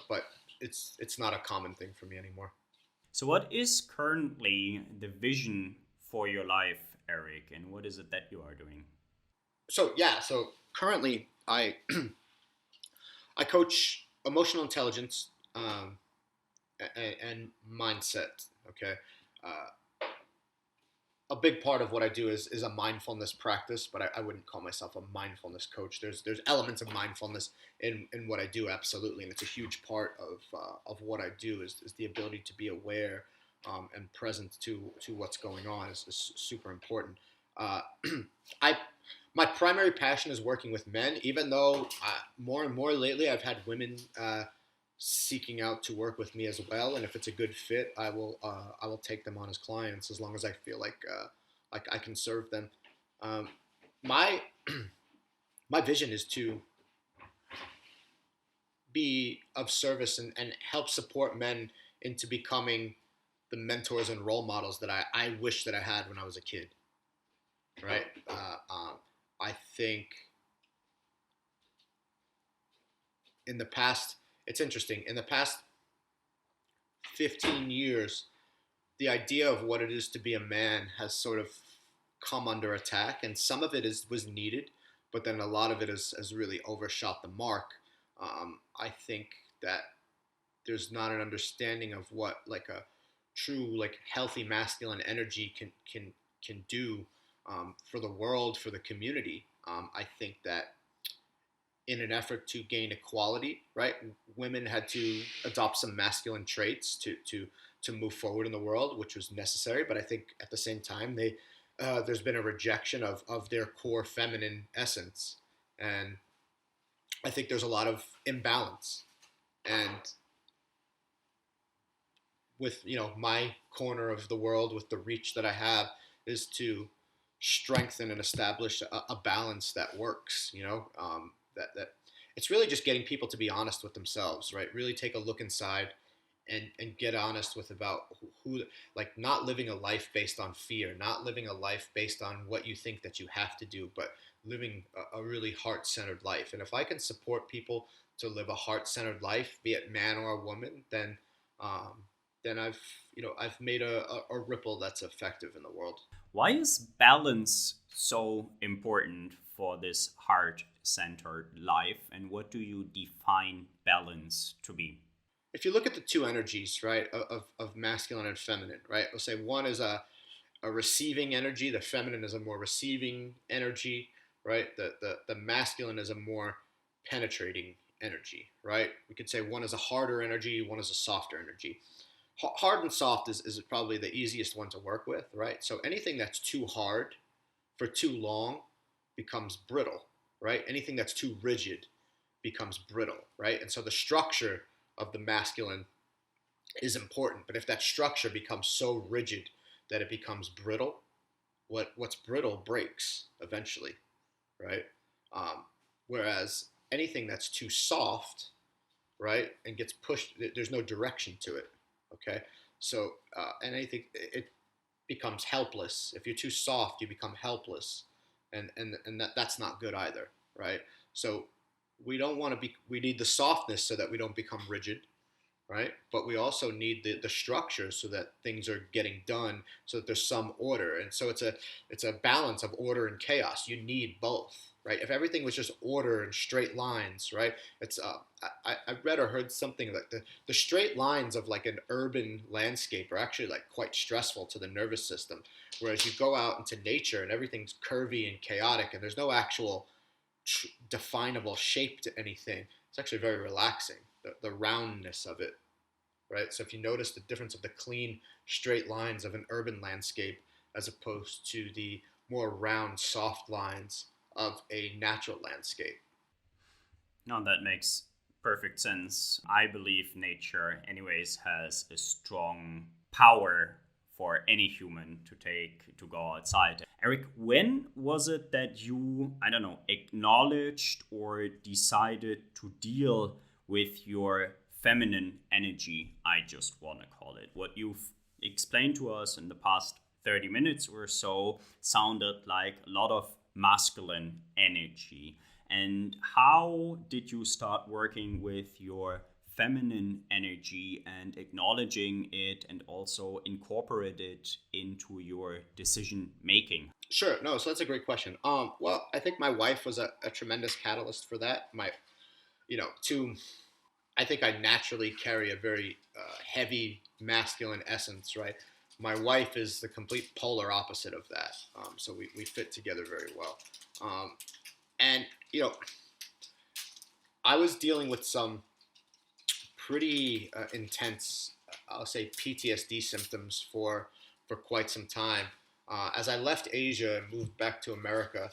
but it's not a common thing for me anymore. So, what is currently the vision for your life, Eric, and what is it that you are doing? So currently I coach emotional intelligence and mindset. Okay, uh, a big part of what I do is a mindfulness practice, but I wouldn't call myself a mindfulness coach. There's elements of mindfulness in what I do, absolutely, and it's a huge part of what I do is the ability to be aware and present to what's going on is super important. Uh, I my primary passion is working with men, even though more and more lately I've had women seeking out to work with me as well. And if it's a good fit, I will take them on as clients as long as I feel like I can serve them. Um, my my vision is to be of service and help support men into becoming the mentors and role models that I wish that I had when I was a kid. Right? I think in the past, it's interesting. In the past 15 years, the idea of what it is to be a man has sort of come under attack, and some of it was needed, but then a lot of it has really overshot the mark. I think that there's not an understanding of what like a true like healthy masculine energy can do for the world, for the community. I think that in an effort to gain equality, right, women had to adopt some masculine traits to move forward in the world, which was necessary. But I think at the same time, there's been a rejection of their core feminine essence, and I think there's a lot of imbalance. And with my corner of the world, with the reach that I have, is to strengthen and establish a balance that works. That it's really just getting people to be honest with themselves, right? Really take a look inside and get honest with about who, like, not living a life based on fear, not living a life based on what you think that you have to do, but living a really heart-centered life. And if I can support people to live a heart-centered life, be it man or woman, um, then I've made a ripple that's effective in the world. Why is balance so important for this heart centered life? And what do you define balance to be? If you look at the two energies, right, of masculine and feminine, right, let's say one is a receiving energy, the feminine is a more receiving energy, right, the masculine is a more penetrating energy, right? We could say one is a harder energy, one is a softer energy. Hard and soft is probably the easiest one to work with, right? So anything that's too hard for too long becomes brittle, right? Anything that's too rigid becomes brittle, right? And so the structure of the masculine is important, but if that structure becomes so rigid that it becomes brittle, what's brittle breaks eventually, right? Um, Whereas anything that's too soft, right, and gets pushed, there's no direction to it. Okay, so and anything, it becomes helpless. If you're too soft, you become helpless, and that's not good either, right? So we don't want to be. We need the softness so that we don't become rigid, right? But we also need the structure so that things are getting done, so that there's some order. And so it's a balance of order and chaos. You need both, right? If everything was just order and straight lines, right? It's I read or heard something like the straight lines of like an urban landscape are actually like quite stressful to the nervous system. Whereas you go out into nature and everything's curvy and chaotic and there's no actual definable shape to anything. It's actually very relaxing, the roundness of it, right? So if you notice the difference of the clean, straight lines of an urban landscape as opposed to the more round, soft lines of a natural landscape. No, that makes perfect sense. I believe nature, anyways, has a strong power for any human to go outside. Eric, when was it that you, I don't know, acknowledged or decided to deal with your feminine energy? I just want to call it. What you've explained to us in the past 30 minutes or so sounded like a lot of masculine energy. And how did you start working with your feminine energy and acknowledging it and also incorporate it into your decision making? Sure. No, so that's a great question. Well, I think my wife was a tremendous catalyst for that. I think I naturally carry a very heavy masculine essence, right? My wife is the complete polar opposite of that. So we fit together very well. And, I was dealing with some pretty intense, I'll say, PTSD symptoms for quite some time. As I left Asia and moved back to America,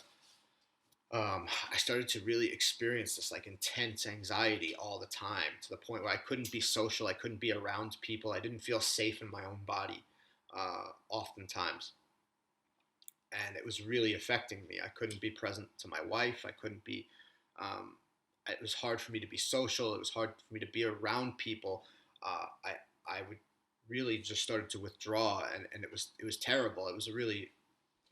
I started to really experience this like intense anxiety all the time, to the point where I couldn't be social, I couldn't be around people, I didn't feel safe in my own body, oftentimes, and it was really affecting me. I couldn't be present to my wife. I couldn't be. Um, it was hard for me to be social. It was hard for me to be around people. I would really just started to withdraw, and it was terrible. It was a really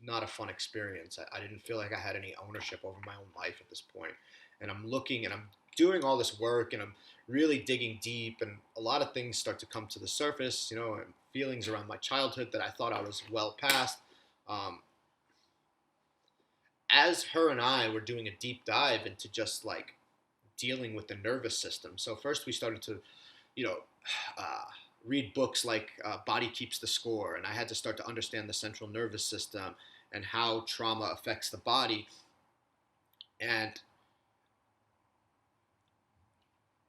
not a fun experience. I didn't feel like I had any ownership over my own life at this point. And I'm looking and I'm doing all this work and I'm really digging deep, and a lot of things start to come to the surface, and feelings around my childhood that I thought I was well past. Um, as her and I were doing a deep dive into just like dealing with the nervous system. So first we started to, uh, read books like Body Keeps the Score, and I had to start to understand the central nervous system and how trauma affects the body. And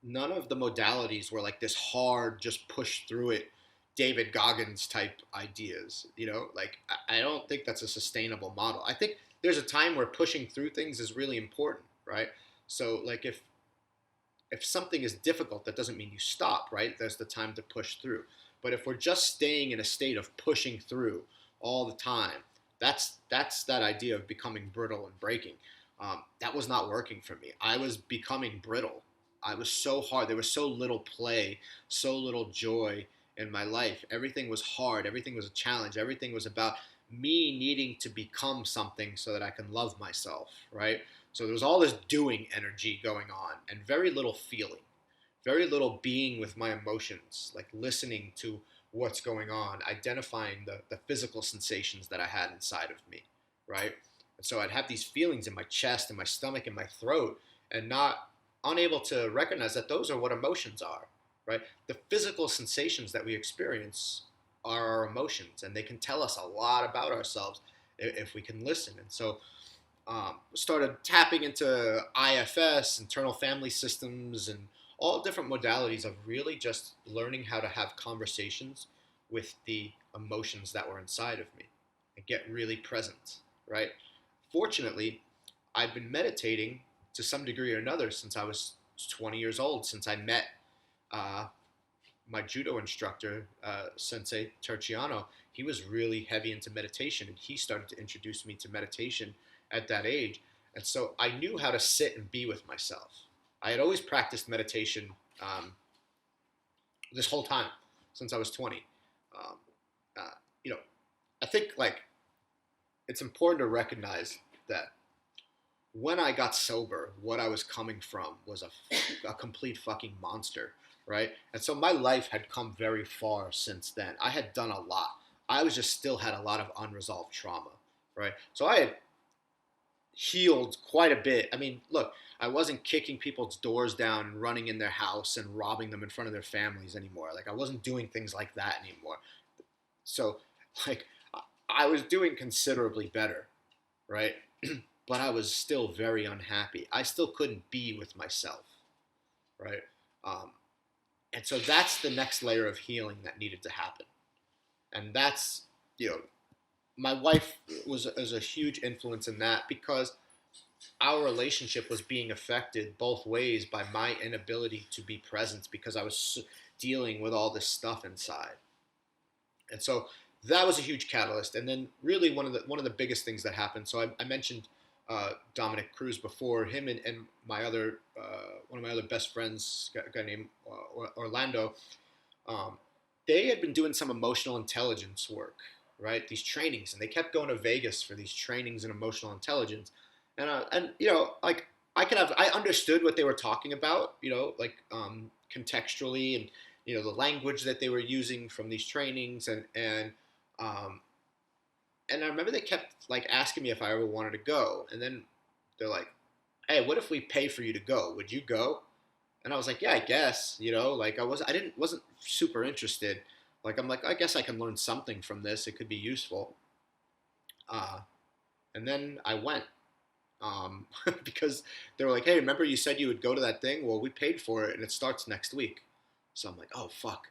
none of the modalities were like this hard, just push through it, David Goggins type ideas. Like I don't think that's a sustainable model. I think there's a time where pushing through things is really important, right? So like if something is difficult, that doesn't mean you stop, right? There's the time to push through. But if we're just staying in a state of pushing through all the time, that's that idea of becoming brittle and breaking. That was not working for me. I was becoming brittle. I was so hard. There was so little play, so little joy in my life. Everything was hard. Everything was a challenge. Everything was about me needing to become something so that I can love myself, right? So there was all this doing energy going on and very little feeling, very little being with my emotions, like listening to what's going on, identifying the physical sensations that I had inside of me, right? And so I'd have these feelings in my chest and my stomach and my throat and not unable to recognize that those are what emotions are, right? The physical sensations that we experience are our emotions, and they can tell us a lot about ourselves if we can listen. And so started tapping into IFS, internal family systems, and all different modalities of really just learning how to have conversations with the emotions that were inside of me and get really present, right? Fortunately, I've been meditating to some degree or another since I was 20 years old, since I met uh, my judo instructor, Sensei Terciano. He was really heavy into meditation, and he started to introduce me to meditation at that age. And so I knew how to sit and be with myself. I had always practiced meditation this whole time since I was 20. Um, uh, you know, I think like it's important to recognize that when I got sober, what I was coming from was a complete fucking monster, right? And so my life had come very far since then. I had done a lot. I was just still had a lot of unresolved trauma, right? So I had healed quite a bit. I mean, look, I wasn't kicking people's doors down and running in their house and robbing them in front of their families anymore. Like I wasn't doing things like that anymore. So like I was doing considerably better, right? But I was still very unhappy. I still couldn't be with myself, right? Um, and so that's the next layer of healing that needed to happen. And that's, my wife was a huge influence in that because our relationship was being affected both ways by my inability to be present because I was dealing with all this stuff inside. And so that was a huge catalyst. And then really one of the biggest things that happened. So I mentioned Dominic Cruz before. Him and my other one of my other best friends, a guy named Orlando. Um, they had been doing some emotional intelligence work, right? These trainings, and they kept going to Vegas for these trainings in emotional intelligence. And like I understood what they were talking about, like contextually, and the language that they were using from these trainings, um, and I remember they kept like asking me if I ever wanted to go, and then they're like, "Hey, what if we pay for you to go? Would you go?" And I was like, "Yeah, I guess." Like wasn't super interested. Like I'm like, I guess I can learn something from this. It could be useful. Uh, and then I went because they were like, "Hey, remember you said you would go to that thing? Well, we paid for it, and it starts next week." So I'm like, "Oh fuck."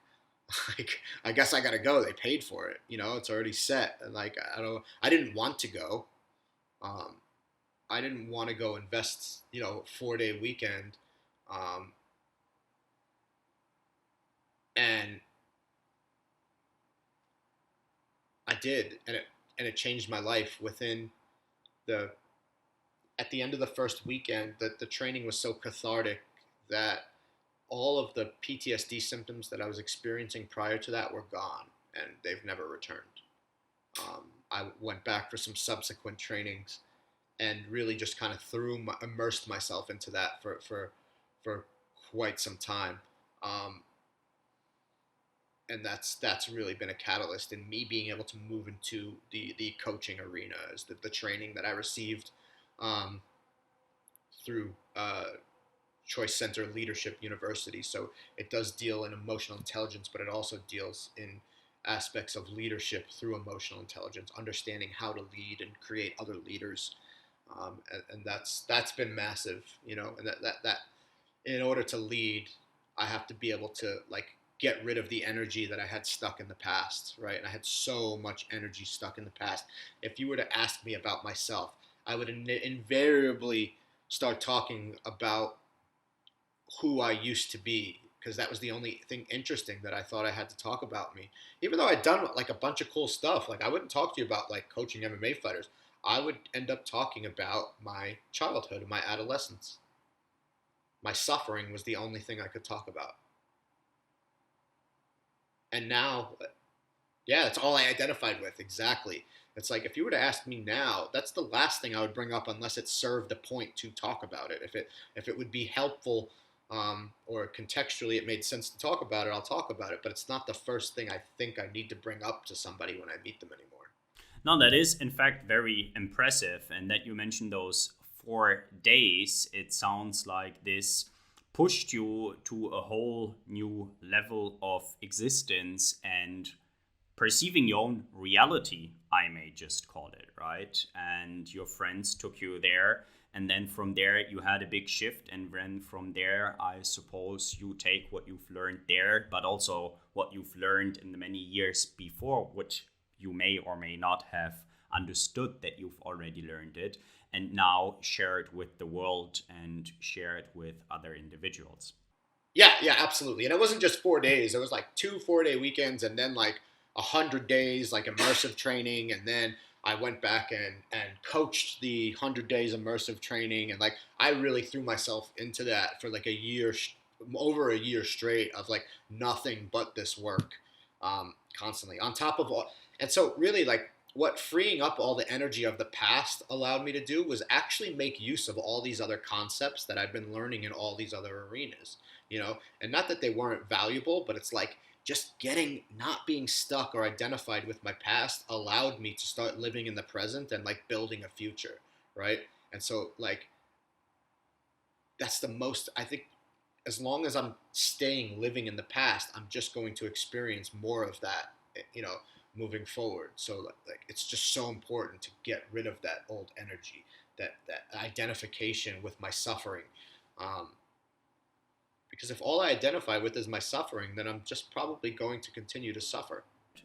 Like I guess I gotta go. They paid for it. It's already set. And like I didn't want to go. Um, I didn't want to go invest 4-day weekend. Um, and I did, and it changed my life within the at the end of the first weekend. That the training was so cathartic that all of the PTSD symptoms that I was experiencing prior to that were gone, and they've never returned. I went back for some subsequent trainings and really just kind of immersed myself into that for quite some time. Um, and that's really been a catalyst in me being able to move into the coaching arena, is the training that I received through Choice Center Leadership University. So it does deal in emotional intelligence, but it also deals in aspects of leadership through emotional intelligence, understanding how to lead and create other leaders. And that's been massive, and that in order to lead, I have to be able to like get rid of the energy that I had stuck in the past, right? And I had so much energy stuck in the past. If you were to ask me about myself, I would invariably start talking about who I used to be, because that was the only thing interesting that I thought I had to talk about me. Even though I'd done like a bunch of cool stuff, like I wouldn't talk to you about like coaching MMA fighters. I would end up talking about my childhood and my adolescence. My suffering was the only thing I could talk about. And now, yeah, that's all I identified with. Exactly. It's like if you were to ask me now, that's the last thing I would bring up unless it served a point to talk about it. If it would be helpful, or contextually it made sense to talk about it, I'll talk about it. But it's not the first thing I think I need to bring up to somebody when I meet them anymore. No, that is in fact very impressive. And that you mentioned those 4 days, it sounds like this pushed you to a whole new level of existence and perceiving your own reality, I may just call it, right? And your friends took you there. And then from there, you had a big shift. And then from there, I suppose you take what you've learned there, but also what you've learned in the many years before, which you may or may not have understood that you've already learned it, and now share it with the world and share it with other individuals. Yeah, absolutely. And it wasn't just 4 days. It was like 2 4-day weekends, and then like 100 days, like immersive training. And then I went back and coached the 100 days immersive training. And like, I really threw myself into that for like a year, over a year straight of like nothing but this work, constantly on top of all. And so really like what freeing up all the energy of the past allowed me to do was actually make use of all these other concepts that I've been learning in all these other arenas, and not that they weren't valuable, but it's like just not being stuck or identified with my past allowed me to start living in the present and like building a future, right? And so like that's the most, I think, as long as I'm staying living in the past, I'm just going to experience more of that, moving forward. So like it's just so important to get rid of that old energy, that identification with my suffering. Because if all I identify with is my suffering, then I'm just probably going to continue to suffer.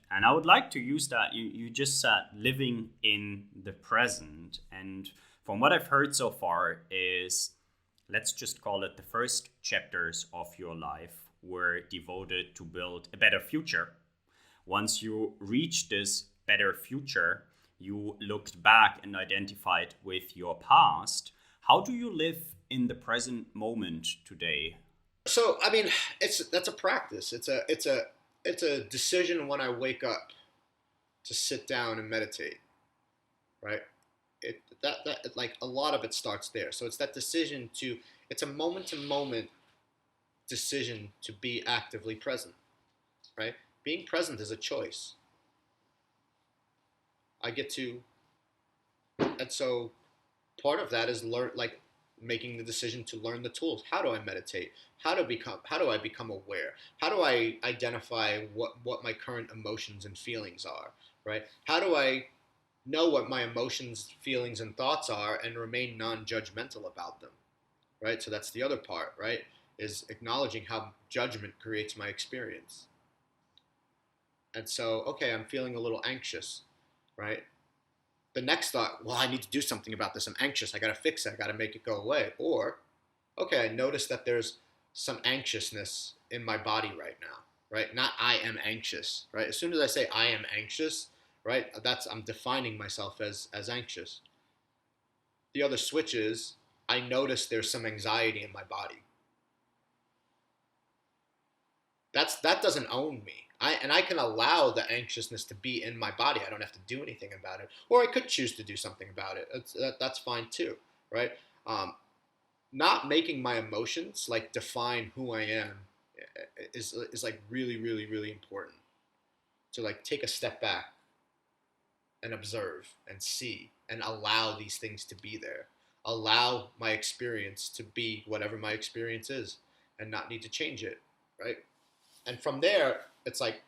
And I would like to use that. You just said living in the present. And from what I've heard so far is, let's just call it the first chapters of your life were devoted to build a better future. Once you reach this better future, you looked back and identified with your past. How do you live in the present moment today? So I mean, that's a practice. It's a decision when I wake up to sit down and meditate, right? That like a lot of it starts there. So it's that decision to. It's a moment to moment decision to be actively present, right? Being present is a choice. I get to, and so part of that is learn like making the decision to learn the tools. How do I meditate? How do I become aware? How do I identify what my current emotions and feelings are, right? How do I know what my emotions, feelings, and thoughts are and remain non-judgmental about them, right? So that's the other part, right? Is acknowledging how judgment creates my experience. And so, okay, I'm feeling a little anxious, right? The next thought, well, I need to do something about this. I'm anxious. I got to fix it. I got to make it go away. Or, okay, I notice that there's some anxiousness in my body right now, right? Not I am anxious, right? As soon as I say I am anxious, right, I'm defining myself as anxious. The other switch is I notice there's some anxiety in my body. That doesn't own me. I can allow the anxiousness to be in my body. I don't have to do anything about it, or I could choose to do something about it. That's fine too, right? Um, Not making my emotions like define who I am is like really really really important. To like take a step back and observe and see and allow these things to be there. allow my experience to be whatever my experience is and not need to change it, right? And from there, it's like,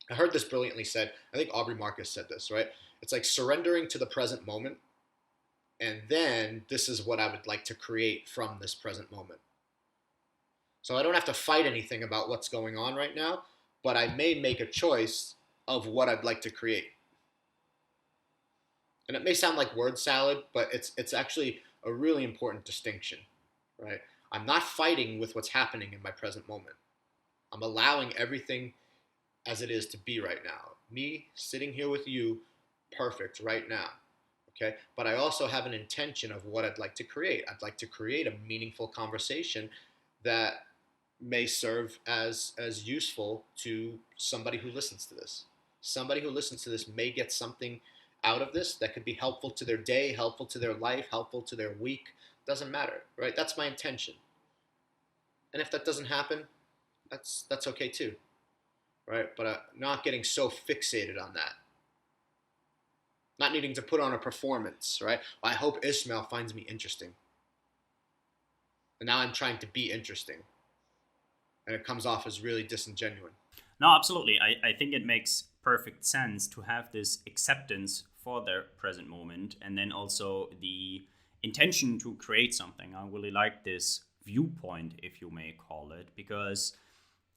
I heard this brilliantly said. I think Aubrey Marcus said this, right? It's like surrendering to the present moment, and then this is what I would like to create from this present moment. So I don't have to fight anything about what's going on right now, but I may make a choice of what I'd like to create. And it may sound like word salad, but it's actually a really important distinction, right? I'm not fighting with what's happening in my present moment. I'm allowing everything as it is to be right now. Me sitting here with you, perfect right now. Okay? But I also have an intention of what I'd like to create. I'd like to create a meaningful conversation that may serve as useful to somebody who listens to this. Somebody who listens to this may get something out of this that could be helpful to their day, helpful to their life, helpful to their week. Doesn't matter, right? That's my intention. And if that doesn't happen, that's okay too, right? But not getting so fixated on that. Not needing to put on a performance, right? I hope Ismael finds me interesting. And now I'm trying to be interesting. And it comes off as really disingenuous. No, absolutely. I think it makes perfect sense to have this acceptance for the present moment and then also the intention to create something. I really like this viewpoint, if you may call it, because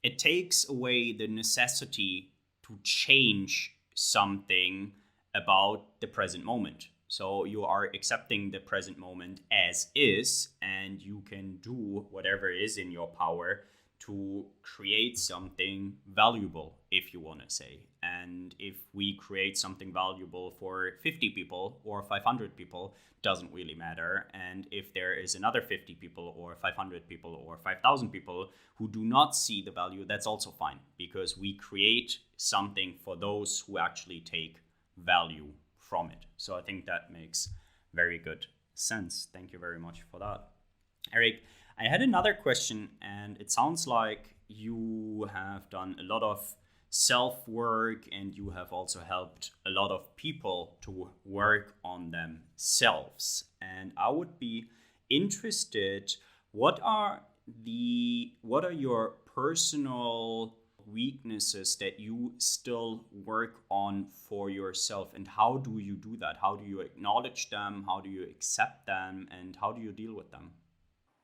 it takes away the necessity to change something about the present moment. So you are accepting the present moment as is, and you can do whatever is in your power to create something valuable, if you want to say. And if we create something valuable for 50 people or 500 people, doesn't really matter. And if there is another 50 people or 500 people or 5,000 people who do not see the value, that's also fine, because we create something for those who actually take value from it. So I think that makes very good sense. Thank you very much for that. Eric, I had another question, and it sounds like you have done a lot of self-work and you have also helped a lot of people to work on themselves. And I would be interested, what are your personal weaknesses that you still work on for yourself, and how do you do that? How do you acknowledge them? How do you accept them? And how do you deal with them?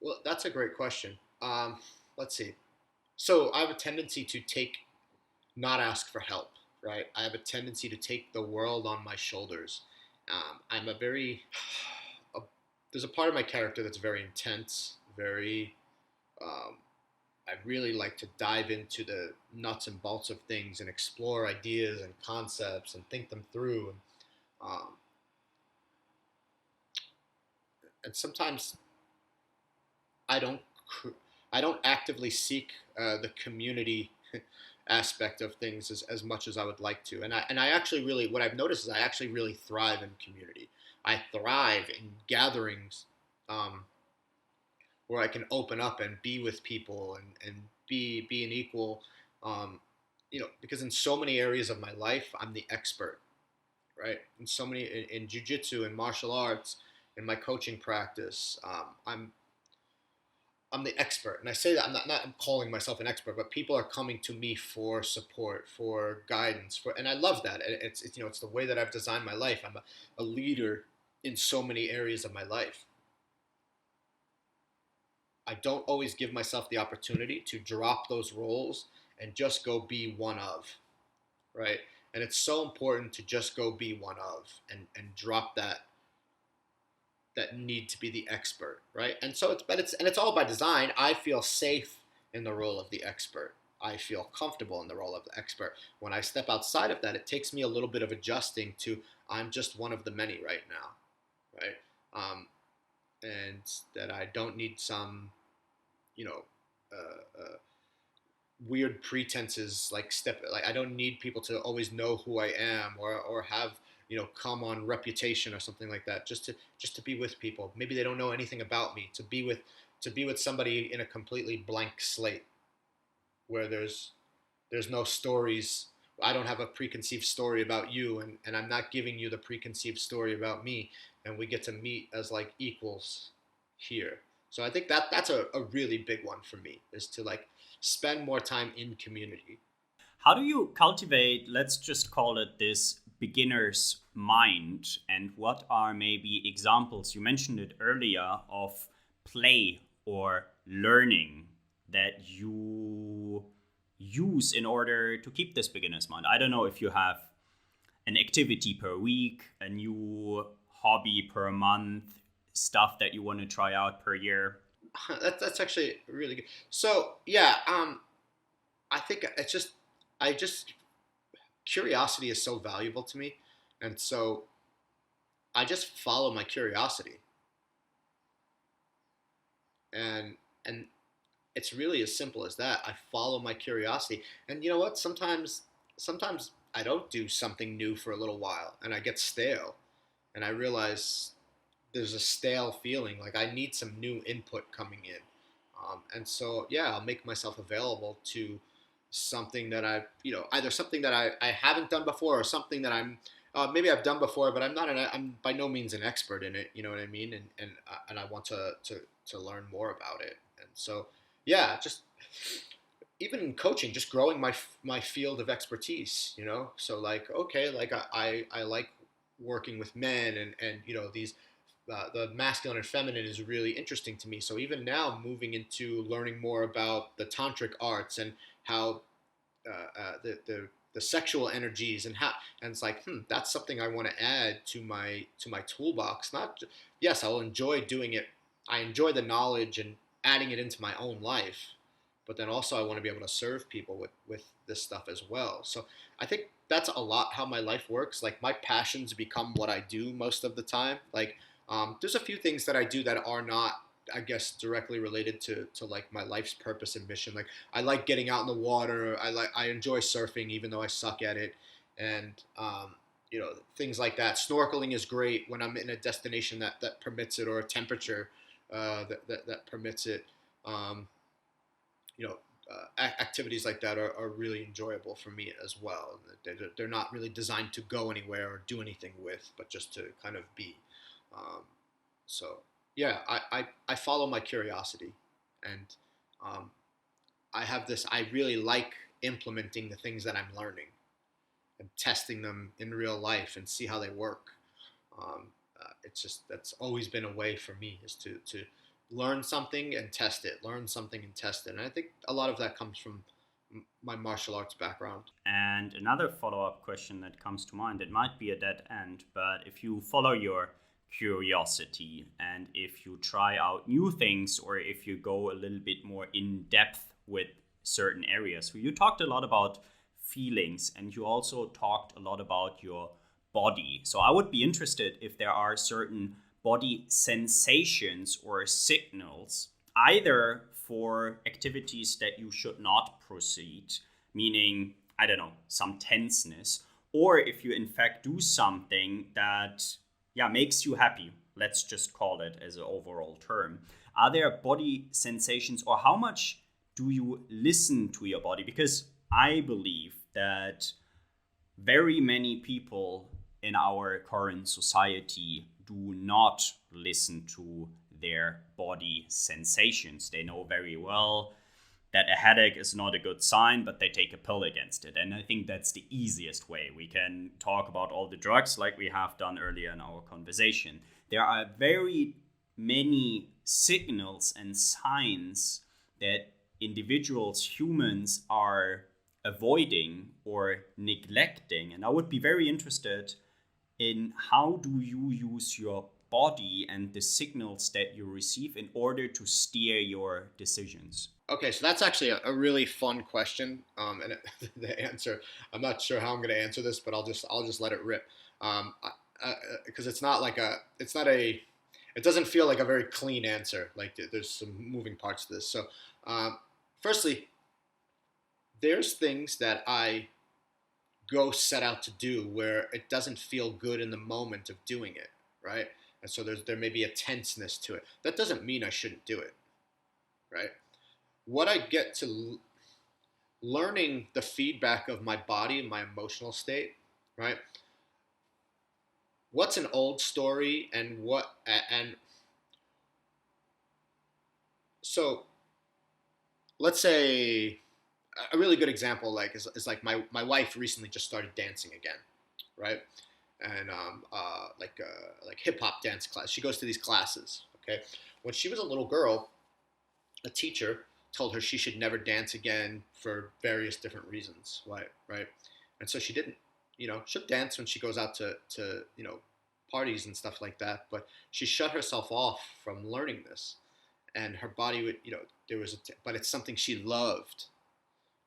Well, that's a great question. Let's see. So I have a tendency to not ask for help, right? I have a tendency to take the world on my shoulders. I'm a very, there's a part of my character that's very intense, very, I really like to dive into the nuts and bolts of things and explore ideas and concepts and think them through. And sometimes I don't I don't actively seek the community aspect of things as much as I would like to. And I actually really, what I've noticed is I actually really thrive in community. I thrive in gatherings where I can open up and be with people and be an equal. Because in so many areas of my life, I'm the expert, right? In so many in jujitsu and martial arts, in my coaching practice, I'm the expert, and I say that I'm not calling myself an expert, but people are coming to me for support, for guidance, and I love that. It's the way that I've designed my life. I'm a leader in so many areas of my life. I don't always give myself the opportunity to drop those roles and just go be one of, right? And it's so important to just go be one of and drop that need to be the expert, right? And so it's all by design. I feel safe in the role of the expert. I feel comfortable in the role of the expert. When I step outside of that, it takes me a little bit of adjusting to I'm just one of the many right now, right? And that I don't need some, you know, weird pretenses like I don't need people to always know who I am or have come on reputation or something like that, just to be with people. Maybe they don't know anything about me, to be with somebody in a completely blank slate where there's no stories I don't have a preconceived story about you, and I'm not giving you the preconceived story about me, and we get to meet as like equals here. So I think that that's a really big one for me, is to like spend more time in community. How do you cultivate, let's just call it this beginner's mind? And what are maybe examples, you mentioned it earlier, of play or learning that you use in order to keep this beginner's mind? I don't know if you have an activity per week, a new hobby per month, stuff that you want to try out per year. That's actually really good. So yeah, I think it's just I just curiosity is so valuable to me, and so I just follow my curiosity, and and it's really as simple as that. I follow my curiosity, and you know what? Sometimes I don't do something new for a little while, and I get stale, and I realize there's a stale feeling. Like I need some new input coming in, and so yeah, I'll make myself available to something that either something that I haven't done before, or something that maybe I've done before, but I'm by no means an expert in it. You know what I mean? And I want to learn more about it. And so yeah, just even in coaching, just growing my field of expertise. So like okay, like I like working with men, and these the masculine and feminine is really interesting to me. So even now, moving into learning more about the tantric arts and how the sexual energies, and it's like that's something I want to add to my toolbox. Not Yes, I'll enjoy doing it. I enjoy the knowledge and adding it into my own life, but then also I want to be able to serve people with this stuff as well. So I think that's a lot how my life works. Like my passions become what I do most of the time. Like there's a few things that I do that are not, I guess, directly related to like my life's purpose and mission. Like I like getting out in the water. I enjoy surfing, even though I suck at it, and things like that. Snorkeling is great when I'm in a destination that permits it, or a temperature that permits it. Um, you know, Activities like that are really enjoyable for me as well. They're not really designed to go anywhere or do anything with, but just to kind of be. Um, so yeah, I follow my curiosity, and um, I have this. I really like implementing the things that I'm learning and testing them in real life and see how they work. It's just that's always been a way for me, is to learn something and test it, learn something and test it. And I think a lot of that comes from my martial arts background. And another follow up question that comes to mind, it might be a dead end, but if you follow your curiosity and if you try out new things, or if you go a little bit more in depth with certain areas, so you talked a lot about feelings and you also talked a lot about your body. So I would be interested if there are certain body sensations or signals, either for activities that you should not proceed, meaning, I don't know, some tenseness, or if you in fact do something that makes you happy, let's just call it as an overall term. Are there body sensations, or how much do you listen to your body? Because I believe that very many people in our current society do not listen to their body sensations. They know very well that a headache is not a good sign, but they take a pill against it. And I think that's the easiest way. We can talk about all the drugs like we have done earlier in our conversation. There are very many signals and signs that individuals, humans, are avoiding or neglecting. And I would be very interested in how do you use your body and the signals that you receive in order to steer your decisions. Okay, so that's actually a really fun question, the answer. I'm not sure how I'm going to answer this, but I'll just let it rip, because it doesn't feel like a very clean answer. Like there's some moving parts to this. So, firstly, there's things that I go set out to do where it doesn't feel good in the moment of doing it, right? And so there may be a tenseness to it. That doesn't mean I shouldn't do it, right? What I get to learning the feedback of my body and my emotional state, right? What's an old story and so let's say a really good example is like my wife recently just started dancing again, right? And like hip hop dance class. She goes to these classes. Okay, when she was a little girl, a teacher told her she should never dance again for various different reasons. Why, right? And so she didn't. She'll dance when she goes out to parties and stuff like that. But she shut herself off from learning this, and her body would there was but it's something she loved,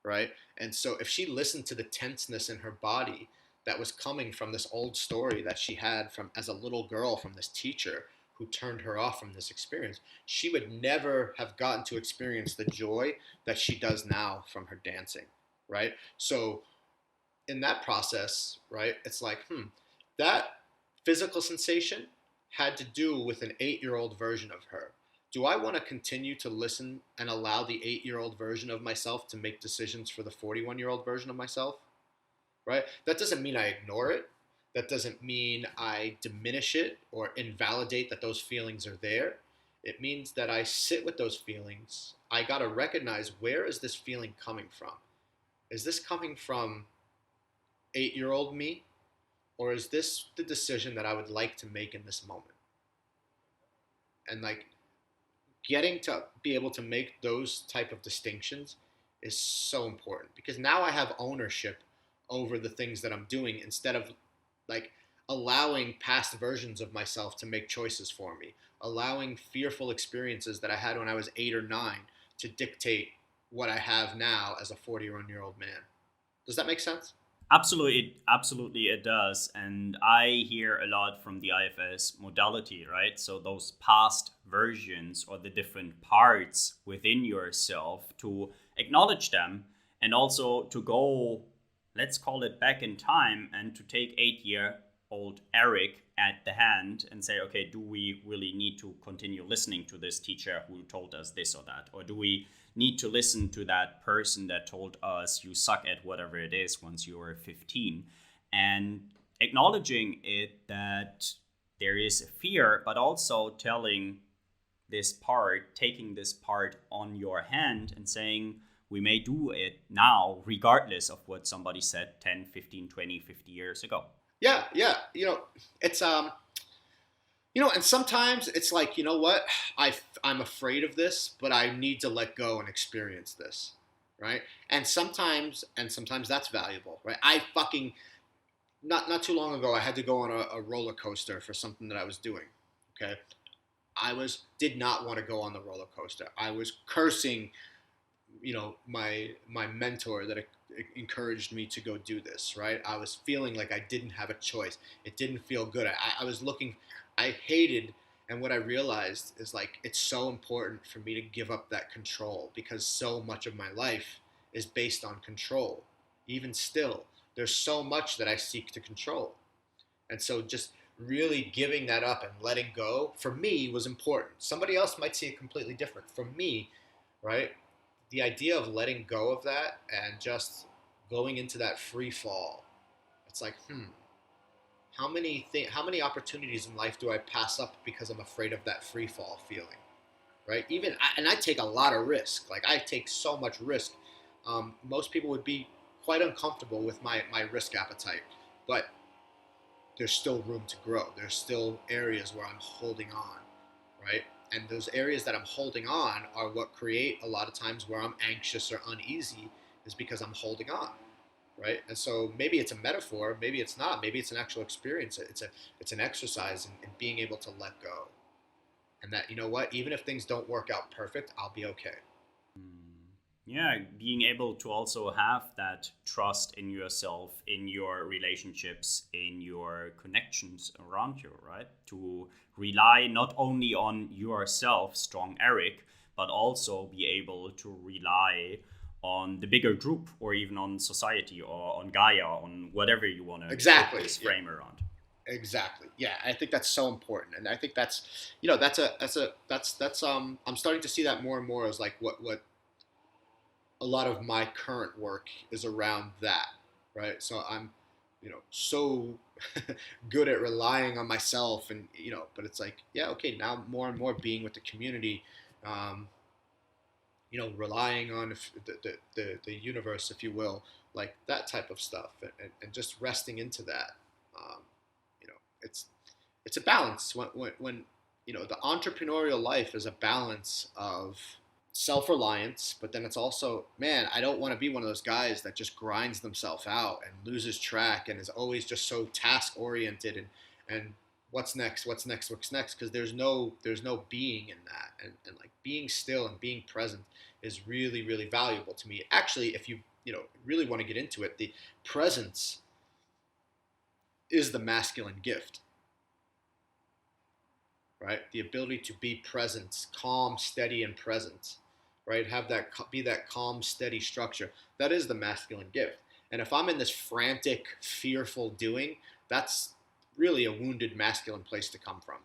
right? And so if she listened to the tenseness in her body that was coming from this old story that she had from as a little girl from this teacher who turned her off from this experience, she would never have gotten to experience the joy that she does now from her dancing, right? So in that process, right, it's like, that physical sensation had to do with an 8-year-old version of her. Do I want to continue to listen and allow the 8-year-old version of myself to make decisions for the 41-year-old version of myself? Right? That doesn't mean I ignore it. That doesn't mean I diminish it or invalidate that those feelings are there. It means that I sit with those feelings. I got to recognize, where is this feeling coming from? Is this coming from 8-year-old me? Or is this the decision that I would like to make in this moment? And like, getting to be able to make those type of distinctions is so important, because now I have ownership over the things that I'm doing, instead of like allowing past versions of myself to make choices for me, allowing fearful experiences that I had when I was 8 or 9 to dictate what I have now as a 41-year-old man. Does that make sense? Absolutely, it does. And I hear a lot from the IFS modality, right? So those past versions or the different parts within yourself, to acknowledge them, and also to go, let's call it back in time, and to take 8-year-old Eric at the hand and say, okay, do we really need to continue listening to this teacher who told us this or that? Or do we need to listen to that person that told us you suck at whatever it is once you were 15? And acknowledging it, that there is a fear, but also telling this part, taking this part on your hand and saying, we may do it now regardless of what somebody said 10, 15, 20, 50 years ago. Yeah. It's and sometimes it's like, what? I'm afraid of this, but I need to let go and experience this, right? And sometimes that's valuable, right? I fucking not too long ago, I had to go on a roller coaster for something that I was doing. Okay, did not want to go on the roller coaster. I was cursing, my mentor that encouraged me to go do this, right? I was feeling like I didn't have a choice. It didn't feel good. I was looking, I hated, and what I realized is, like, it's so important for me to give up that control, because so much of my life is based on control. Even still, there's so much that I seek to control. And so just really giving that up and letting go for me was important. Somebody else might see it completely different. For me, right, the idea of letting go of that and just going into that free fall, it's like, how many opportunities in life do I pass up because I'm afraid of that free fall feeling, right? And I take a lot of risk. Like, I take so much risk. Most people would be quite uncomfortable with my risk appetite, but there's still room to grow. There's still areas where I'm holding on, right? And those areas that I'm holding on are what create a lot of times where I'm anxious or uneasy, is because I'm holding on, right? And so maybe it's a metaphor, maybe it's not, maybe it's an actual experience. It's an exercise in being able to let go, and that, even if things don't work out perfect, I'll be okay. Yeah, being able to also have that trust in yourself, in your relationships, in your connections around you, right? To rely not only on yourself, strong Eric, but also be able to rely on the bigger group, or even on society, or on Gaia, on whatever you want to Exactly. put this frame around. Exactly. Yeah, I think that's so important, and I think that's I'm starting to see that more and more as like what a lot of my current work is around that, right? So I'm, so good at relying on myself, and but it's like, yeah, okay, now more and more being with the community, um, relying on the universe, if you will, like that type of stuff, and just resting into that. Um, it's a balance when the entrepreneurial life is a balance of self-reliance, but then it's also, man, I don't want to be one of those guys that just grinds themselves out and loses track and is always just so task oriented, and what's next, because there's no being in that, and like being still and being present is really, really valuable to me. Actually, if you really want to get into it, the presence is the masculine gift, right? The ability to be present, calm, steady, and present, right? Have that be that calm, steady structure. That is the masculine gift. And if I'm in this frantic, fearful doing, that's really a wounded masculine place to come from,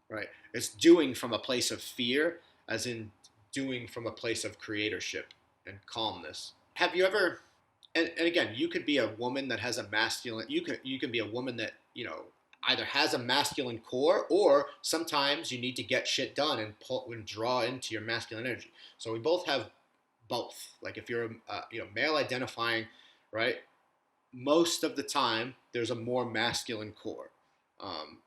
right? It's doing from a place of fear, as in doing from a place of creatorship and calmness. Have you ever? And again, you could be a woman that has a masculine. You can be a woman that either has a masculine core, or sometimes you need to get shit done and pull and draw into your masculine energy. So we both have both. Like if you're male identifying, right? Most of the time, there's a more masculine core. Um,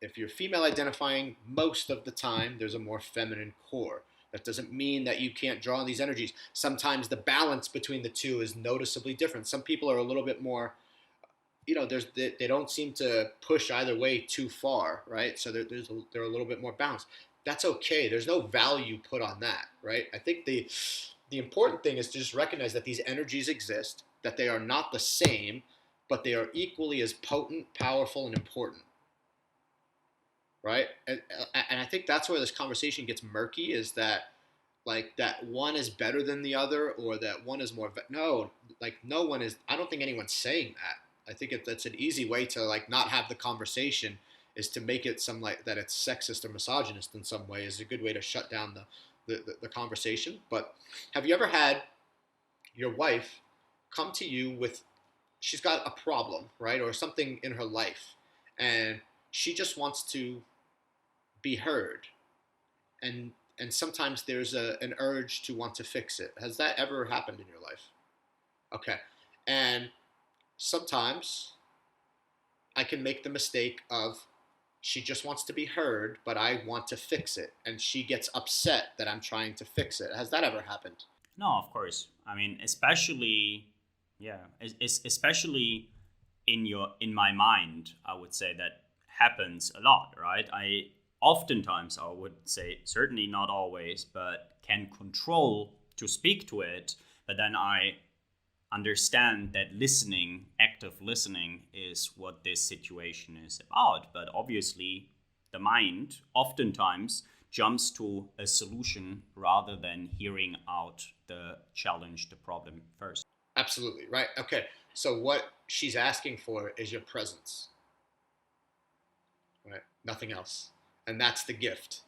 if you're female identifying, most of the time there's a more feminine core. That doesn't mean that you can't draw on these energies. Sometimes the balance between the two is noticeably different. Some people are a little bit more, they don't seem to push either way too far, right? So they're a little bit more balanced. That's okay. There's no value put on that, right? I think the important thing is to just recognize that these energies exist, that they are not the same, but they are equally as potent, powerful, and important, right? And I think that's where this conversation gets murky, is that like that one is better than the other, or that one is more no, like no one is. I don't think anyone's saying that. I think that's an easy way to like not have the conversation, is to make it some like that it's sexist or misogynist in some way, is a good way to shut down the conversation. But have you ever had your wife come to you with, she's got a problem, right, or something in her life, and she just wants to be heard, and sometimes there's an urge to want to fix it. Has that ever happened in your life? Okay. And sometimes I can make the mistake of, she just wants to be heard, but I want to fix it, and she gets upset that I'm trying to fix it. Has that ever happened? No, of course. I mean, especially, yeah, especially in my mind, I would say that happens a lot, right? I oftentimes, I would say, certainly not always, but can control to speak to it. But then I understand that listening, active listening, is what this situation is about. But obviously, the mind oftentimes jumps to a solution rather than hearing out the challenge, the problem first. Absolutely, right. Okay. So what she's asking for is your presence, right? Nothing else. And that's the gift,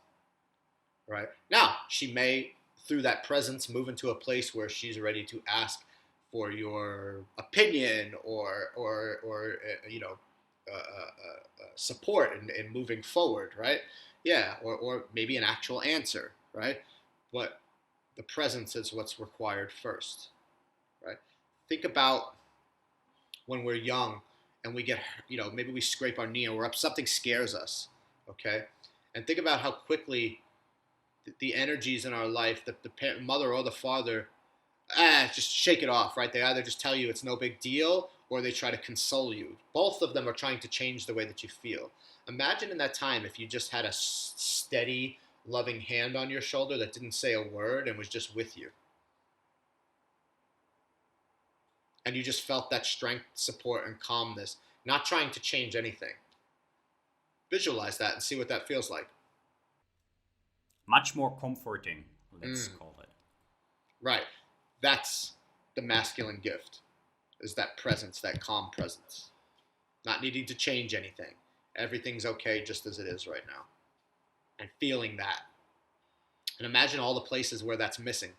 right? Now, she may, through that presence, move into a place where she's ready to ask for your opinion, or support in moving forward, right? Yeah, or maybe an actual answer, right? But the presence is what's required first, right? Think about when we're young and we get, maybe we scrape our knee, or we're up, something scares us, okay? And think about how quickly the energies in our life, that the parent, mother or the father, just shake it off, right? They either just tell you it's no big deal, or they try to console you. Both of them are trying to change the way that you feel. Imagine in that time if you just had a steady, loving hand on your shoulder that didn't say a word and was just with you. And you just felt that strength, support, and calmness, not trying to change anything. Visualize that and see what that feels like. Much more comforting, let's call it. Right. That's the masculine gift, is that presence, that calm presence. Not needing to change anything. Everything's okay just as it is right now. And feeling that. And imagine all the places where that's missing.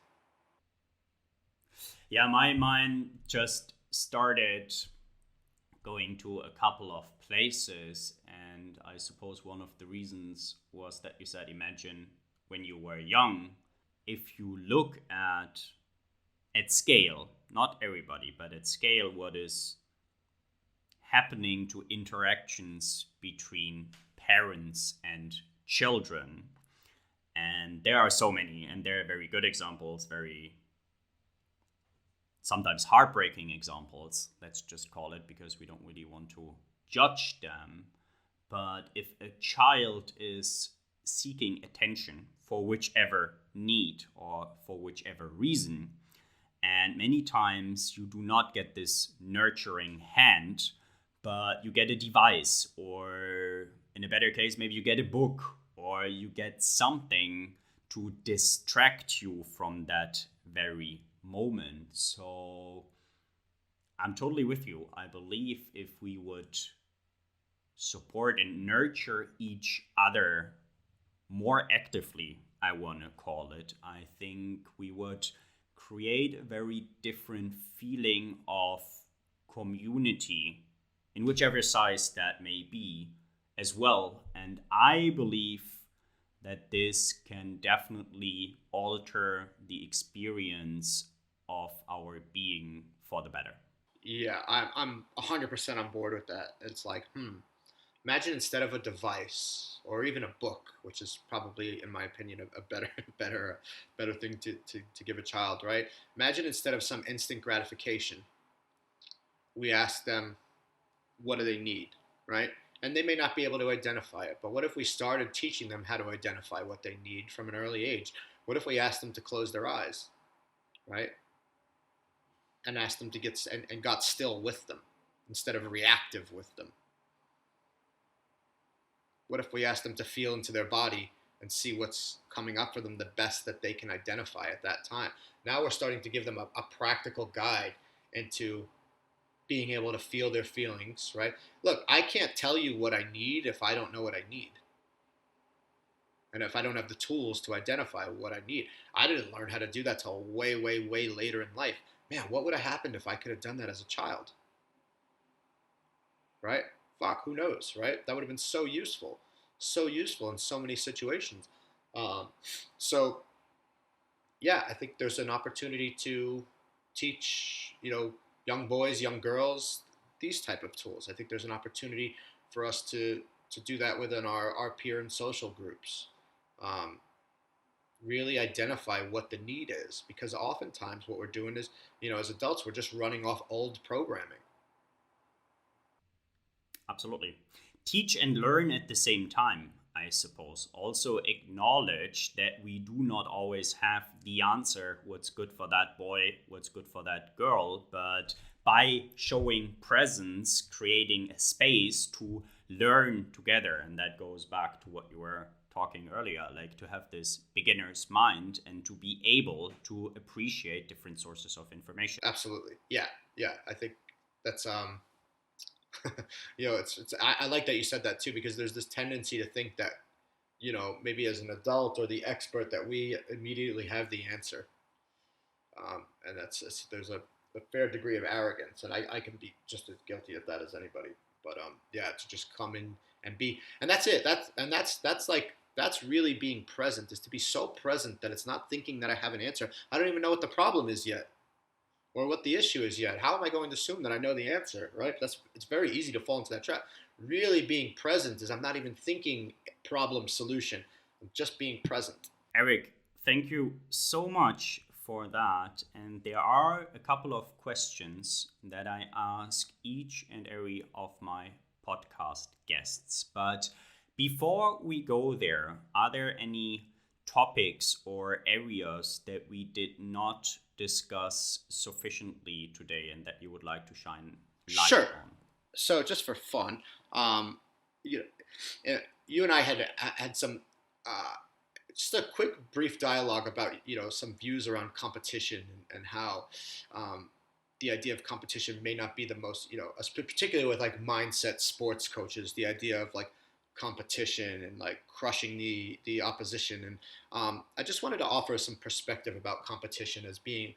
Yeah, my mind just started going to a couple of places, and I suppose one of the reasons was that you said, imagine when you were young, if you look at scale, not everybody, but at scale, what is happening to interactions between parents and children. And there are so many, and there are very good examples, very sometimes heartbreaking examples, let's just call it, because we don't really want to judge them. But if a child is seeking attention for whichever need or for whichever reason, and many times you do not get this nurturing hand, but you get a device, or in a better case, maybe you get a book, or you get something to distract you from that very moment. So I'm totally with you. I believe if we would support and nurture each other more actively, I want to call it, I think we would create a very different feeling of community in whichever size that may be as well. And I believe that this can definitely alter the experience of our being for the better. Yeah, I'm 100% on board with that. It's like, imagine instead of a device or even a book, which is probably, in my opinion, a better, better thing to give a child, right? Imagine instead of some instant gratification, we ask them, what do they need, right? And they may not be able to identify it, but what if we started teaching them how to identify what they need from an early age? What if we asked them to close their eyes, right? And asked them to get and got still with them instead of reactive with them? What if we asked them to feel into their body and see what's coming up for them the best that they can identify at that time? Now we're starting to give them a practical guide into being able to feel their feelings, right? Look, I can't tell you what I need if I don't know what I need. And if I don't have the tools to identify what I need. I didn't learn how to do that till way, way, way later in life. Man, what would have happened if I could have done that as a child? Right? Fuck, who knows, right? That would have been so useful in so many situations. Um, so, yeah, I think there's an opportunity to teach, young boys, young girls, these type of tools. I think there's an opportunity for us to do that within our peer and social groups. Um, really identify what the need is, because oftentimes what we're doing is, as adults, we're just running off old programming. Absolutely. Teach and learn at the same time, I suppose. Also acknowledge that we do not always have the answer, what's good for that boy, what's good for that girl, but by showing presence, creating a space to learn together. And that goes back to what you were talking earlier, like to have this beginner's mind and to be able to appreciate different sources of information. Absolutely. Yeah. Yeah. I think that's, I like that you said that too, because there's this tendency to think that, maybe as an adult or the expert, that we immediately have the answer. And there's a fair degree of arrogance, and I can be just as guilty of that as anybody. But yeah, to just come in and be, and that's it. That's really being present, is to be so present that it's not thinking that I have an answer. I don't even know what the problem is yet, or what the issue is yet. How am I going to assume that I know the answer? Right? It's very easy to fall into that trap. Really being present is, I'm not even thinking problem solution. I'm just being present. Eric, thank you so much for that. And there are a couple of questions that I ask each and every of my podcast guests. But before we go there, are there any topics or areas that we did not discuss sufficiently today and that you would like to shine light Sure. on? So just for fun, you, you and I had some just a quick brief dialogue about some views around competition, and how the idea of competition may not be the most, particularly with like mindset sports coaches, the idea of like competition and like crushing the opposition. And I just wanted to offer some perspective about competition as being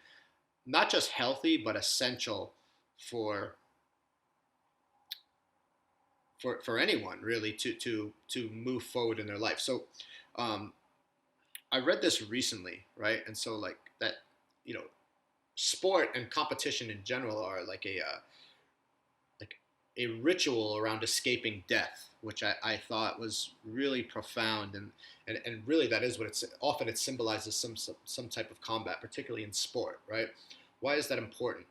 not just healthy but essential for for anyone really to move forward in their life. So um, I read this recently, right? And so like that, you know, sport and competition in general are like a ritual around escaping death, which I thought was really profound, and really that is what it's often it symbolizes some type of combat, particularly in sport, right? Why is that important?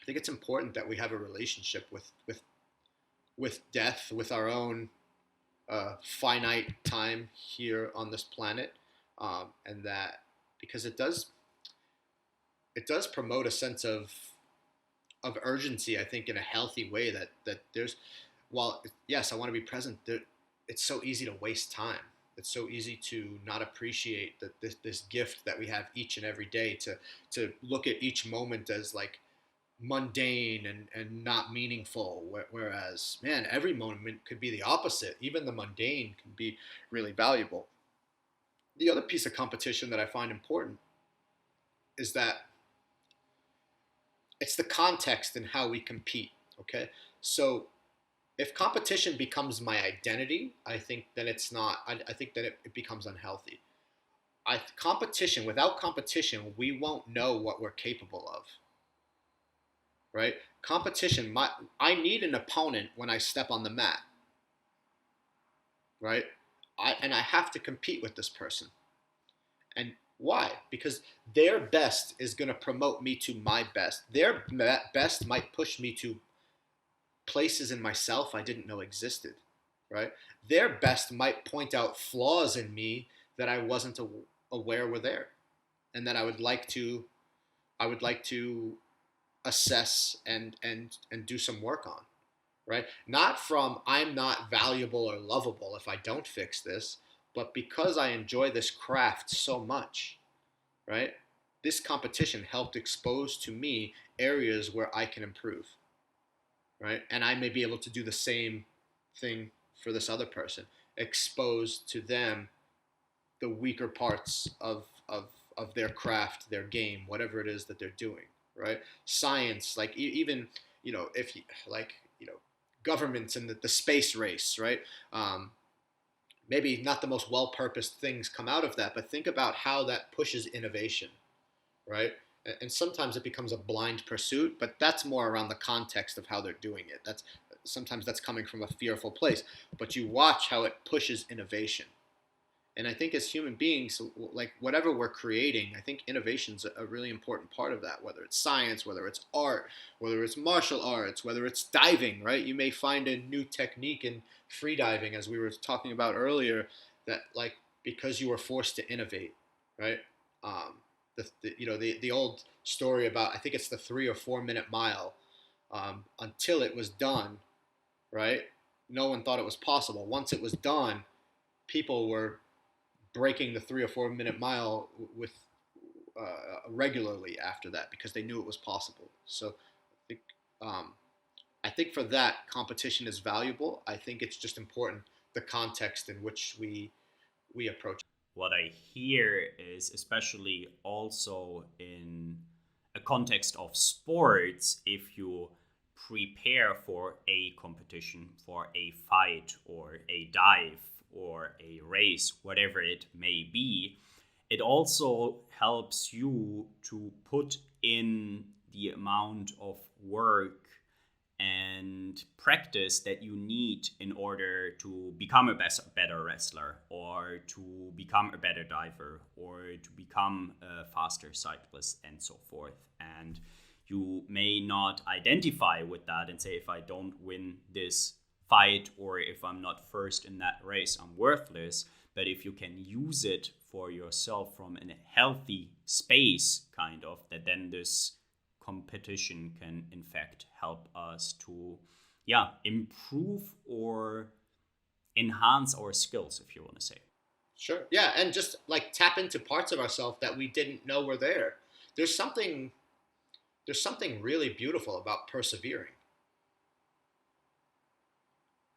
I think it's important that we have a relationship with death, with our own finite time here on this planet, and that because it does promote a sense of urgency. I think in a healthy way that there's while yes I want to be present. It's so easy to waste time. It's so easy to not appreciate this gift that we have each and every day to look at each moment as like mundane and not meaningful, whereas man, every moment could be the opposite. Even the mundane can be really valuable. The other piece of competition that I find important is that it's the context and how we compete. Okay, so if competition becomes my identity, I think then it's not. I think that it becomes unhealthy. Competition, without competition, we won't know what we're capable of. Right? Competition. I need an opponent when I step on the mat. Right? I have to compete with this person. And why? Because their best is going to promote me to my best. Their best might push me to places in myself I didn't know existed, right? Their best might point out flaws in me that I wasn't aware were there, and that I would like to assess and do some work on, right? Not from I'm not valuable or lovable if I don't fix this, but because I enjoy this craft so much, right? This competition helped expose to me areas where I can improve, right? And I may be able to do the same thing for this other person, expose to them the weaker parts of their craft, their game, whatever it is that they're doing, right? Science, like even if you like governments and the space race, right? Maybe not the most well-purposed things come out of that, but think about how that pushes innovation, right? And sometimes it becomes a blind pursuit, but that's more around the context of how they're doing it. That's sometimes that's coming from a fearful place, but you watch how it pushes innovation. And I think as human beings, like whatever we're creating, I think innovation's a really important part of that. Whether it's science, whether it's art, whether it's martial arts, whether it's diving, right? You may find a new technique in free diving, as we were talking about earlier, that like because you were forced to innovate, right? Um, the old story about I think it's the 3 or 4 minute mile. Until it was done, right? No one thought it was possible. Once it was done, people were breaking the 3 or 4 minute mile with regularly after that because they knew it was possible. So I think um, I think for that competition is valuable. I think it's just important the context in which we approach. What I hear is, especially also in a context of sports, if you prepare for a competition, for a fight or a dive or a race, whatever it may be, it also helps you to put in the amount of work and practice that you need in order to become a better wrestler or to become a better diver or to become a faster cyclist and so forth. And you may not identify with that and say, if I don't win this fight or if I'm not first in that race, I'm worthless. But if you can use it for yourself from a healthy space, kind of, that then this competition can in fact help us to improve or enhance our skills, if you want to say. Sure. Yeah, and just like tap into parts of ourselves that we didn't know were there. There's something there's something really beautiful about persevering.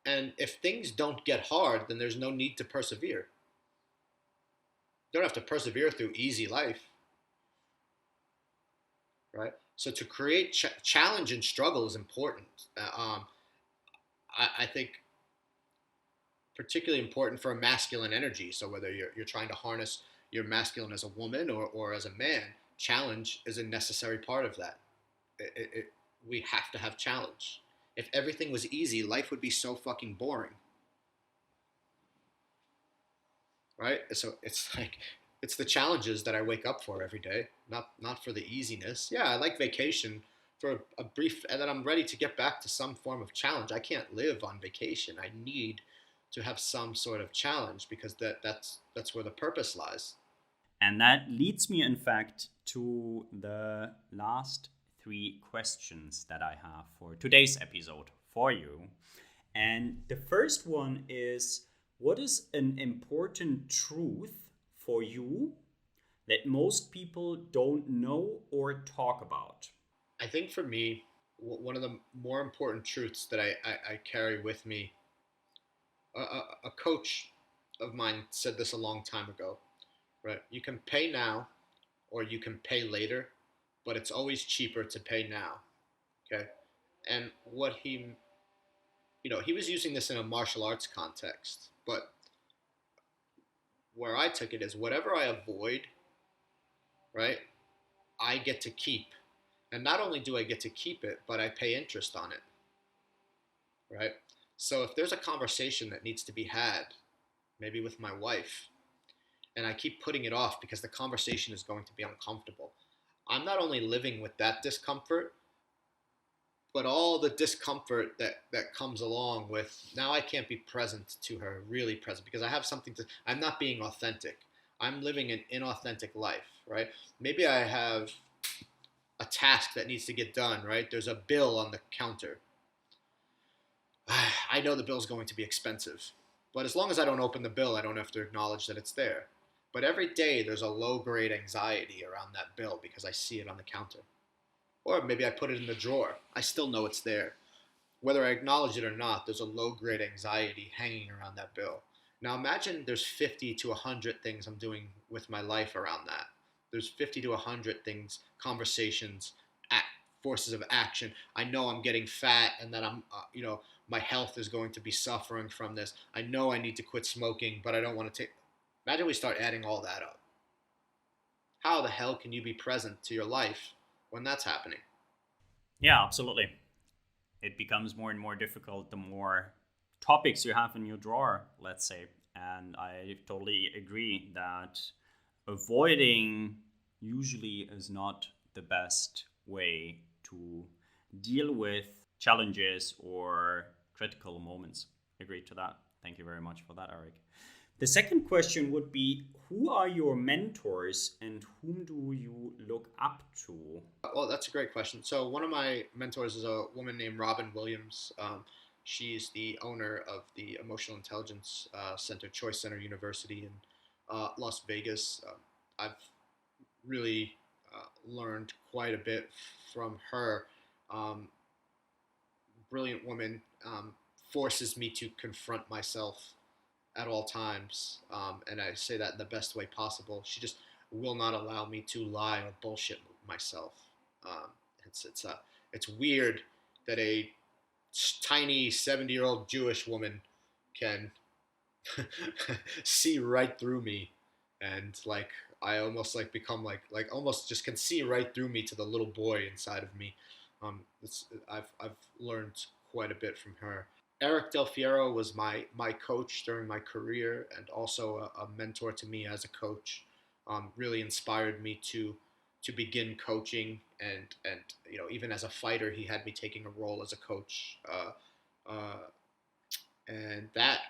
And if things don't get hard, then there's no need to persevere. You don't have to persevere through easy life. So to create challenge and struggle is important. I think particularly important for a masculine energy. So whether you're trying to harness your masculine as a woman or as a man, challenge is a necessary part of that. We have to have challenge. If everything was easy, life would be so fucking boring, right? So it's like it's the challenges that I wake up for every day, not for the easiness. Yeah, I like vacation for a brief, and then I'm ready to get back to some form of challenge. I can't live on vacation. I need to have some sort of challenge because that's where the purpose lies. And that leads me, in fact, to the last three questions that I have for today's episode for you. And the first one is, what is an important truth for you that most people don't know or talk about? I think for me, one of the more important truths that I carry with me, a coach of mine said this a long time ago, right? You can pay now or you can pay later, but it's always cheaper to pay now. Okay. And what he was using this in a martial arts context, but where I took it is whatever I avoid, right, I get to keep. And not only do I get to keep it, but I pay interest on it, right? So if there's a conversation that needs to be had, maybe with my wife, and I keep putting it off because the conversation is going to be uncomfortable, I'm not only living with that discomfort, but all the discomfort that comes along with now I can't be present to her, really present, because I have something to, I'm not being authentic. I'm living an inauthentic life, right? Maybe I have a task that needs to get done, right? There's a bill on the counter. I know the bill's going to be expensive, but as long as I don't open the bill, I don't have to acknowledge that it's there. But every day there's a low grade anxiety around that bill because I see it on the counter. Or maybe I put it in the drawer. I still know it's there. Whether I acknowledge it or not, there's a low grade anxiety hanging around that bill. Now imagine there's 50 to 100 things I'm doing with my life around that. There's 50 to 100 things, conversations, forces of action. I know I'm getting fat and that my health is going to be suffering from this. I know I need to quit smoking, but I don't want to take. Imagine we start adding all that up. How the hell can you be present to your life when that's happening? Yeah, absolutely. It becomes more and more difficult the more topics you have in your drawer, let's say. And I totally agree that avoiding usually is not the best way to deal with challenges or critical moments. Agree to that. Thank you very much for that, Eric. The second question would be, who are your mentors and whom do you look up to? Well, that's a great question. So one of my mentors is a woman named Robin Williams. She's the owner of the Emotional Intelligence Center, Choice Center University in Las Vegas. I've really learned quite a bit from her. Um, Brilliant woman, forces me to confront myself at all times, and I say that in the best way possible. She just will not allow me to lie or bullshit myself. Um, it's weird that a tiny 70-year-old Jewish woman can see right through me, and like I almost like become like almost just can see right through me to the little boy inside of me. I've learned quite a bit from her. Eric Del Fiero was my coach during my career and also a mentor to me as a coach. Really inspired me to begin coaching, and even as a fighter, he had me taking a role as a coach, and that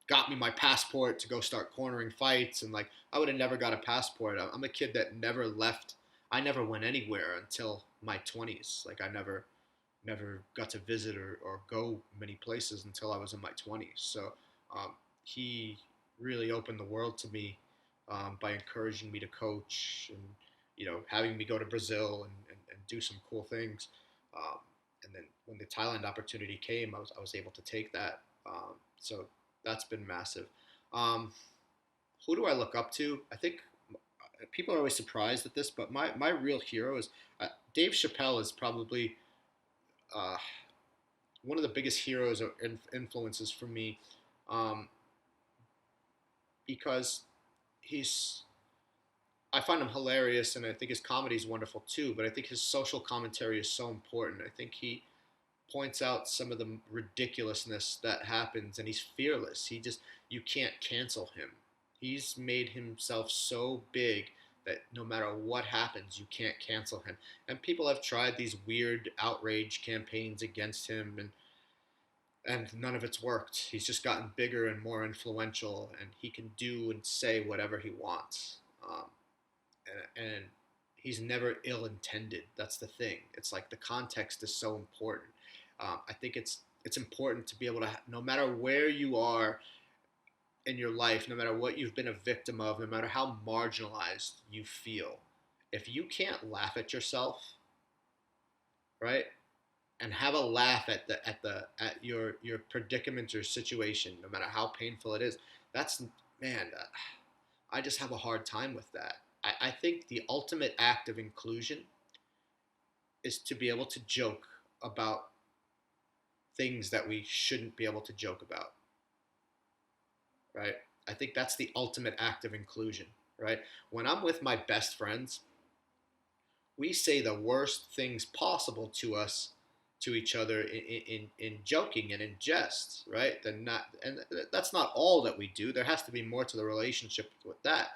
got me my passport to go start cornering fights. And like I would have never got a passport. I'm a kid that never left. I never went anywhere until my 20s. Like I never got to visit or go many places until I was in my 20s. So he really opened the world to me by encouraging me to coach and having me go to Brazil and do some cool things. Um, and then when the Thailand opportunity came, I was able to take that. So that's been massive. Um, who do I look up to? I think people are always surprised at this, but my real hero is Dave Chappelle is probably uh, one of the biggest heroes or influences for me, um, because he's I find him hilarious, and I think his comedy is wonderful too. But I think his social commentary is so important. I think he points out some of the ridiculousness that happens, and he's fearless. You can't cancel him. He's made himself so big that no matter what happens, you can't cancel him. And people have tried these weird outrage campaigns against him, and none of it's worked. He's just gotten bigger and more influential, and he can do and say whatever he wants. And he's never ill-intended. That's the thing. It's like the context is so important. I think it's important to be able to, no matter where you are in your life, no matter what you've been a victim of, no matter how marginalized you feel, if you can't laugh at yourself, right, and have a laugh at your predicament or situation, no matter how painful it is, that's man. I just have a hard time with that. I think the ultimate act of inclusion is to be able to joke about things that we shouldn't be able to joke about, right? I think that's the ultimate act of inclusion, right? When I'm with my best friends, we say the worst things possible to us, to each other in joking and in jest, right? And that's not all that we do. There has to be more to the relationship with that,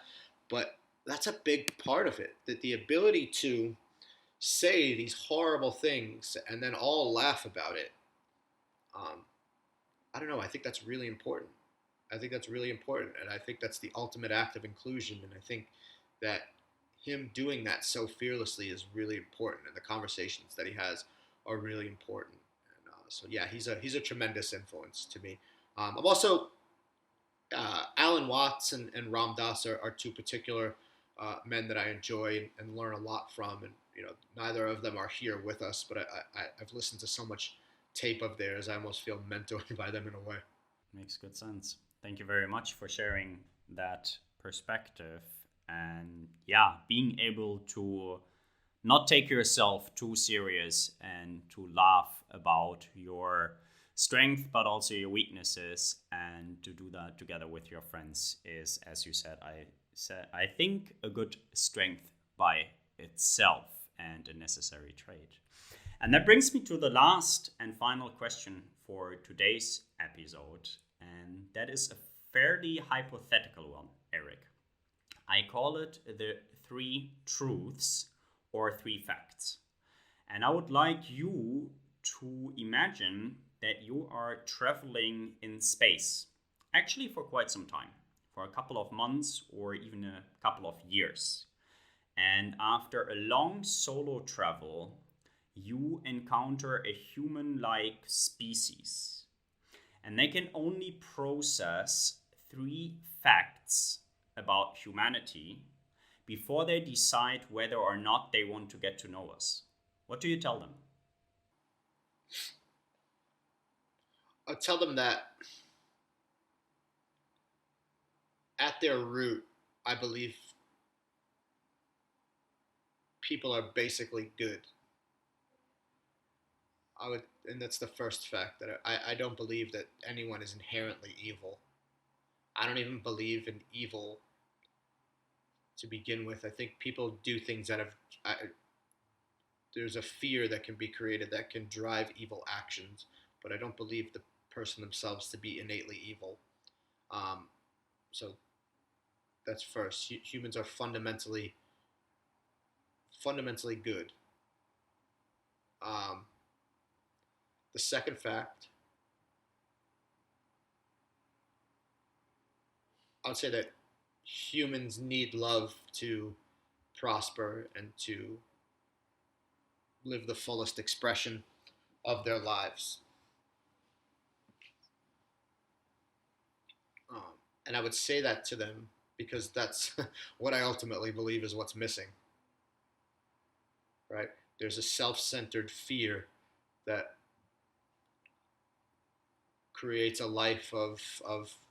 but that's a big part of it. That the ability to say these horrible things and then all laugh about it. Um, I don't know. I think that's really important. I think that's really important, and I think that's the ultimate act of inclusion. And I think that him doing that so fearlessly is really important, and the conversations that he has are really important. And so, yeah, he's a tremendous influence to me. I'm also Alan Watts and Ram Dass are two particular men that I enjoy and learn a lot from. And neither of them are here with us, but I've listened to so much tape of theirs, I almost feel mentored by them in a way. Makes good sense. Thank you very much for sharing that perspective. And yeah, being able to not take yourself too serious and to laugh about your strength, but also your weaknesses, and to do that together with your friends is, as you said, I think a good strength by itself and a necessary trait. And that brings me to the last and final question for today's episode, and that is a fairly hypothetical one, Eric. I call it the three truths or three facts. And I would like you to imagine that you are traveling in space, actually for quite some time, for a couple of months or even a couple of years. And after a long solo travel, you encounter a human-like species. And they can only process three facts about humanity before they decide whether or not they want to get to know us. What do you tell them? I'll tell them that at their root, I believe people are basically good. And that's the first fact, that I don't believe that anyone is inherently evil. I don't even believe in evil to begin with. I think people do things there's a fear that can be created that can drive evil actions, but I don't believe the person themselves to be innately evil. So that's first. Humans are fundamentally good. Um, the second fact, I would say that humans need love to prosper and to live the fullest expression of their lives. Um, and I would say that to them because that's what I ultimately believe is what's missing. Right? There's a self-centered fear that creates a life of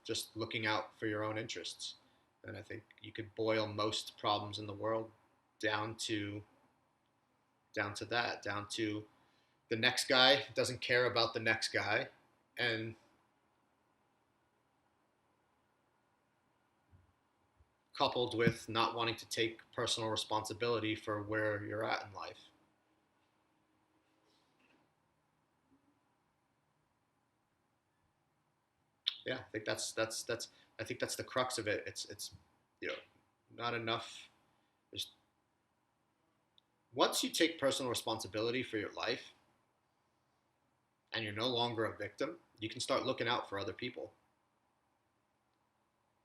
just looking out for your own interests. And I think you could boil most problems in the world down to the next guy doesn't care about the next guy, and coupled with not wanting to take personal responsibility for where you're at in life. Yeah, I think that's I think that's the crux of it. It's not enough. There's, once you take personal responsibility for your life and you're no longer a victim, you can start looking out for other people.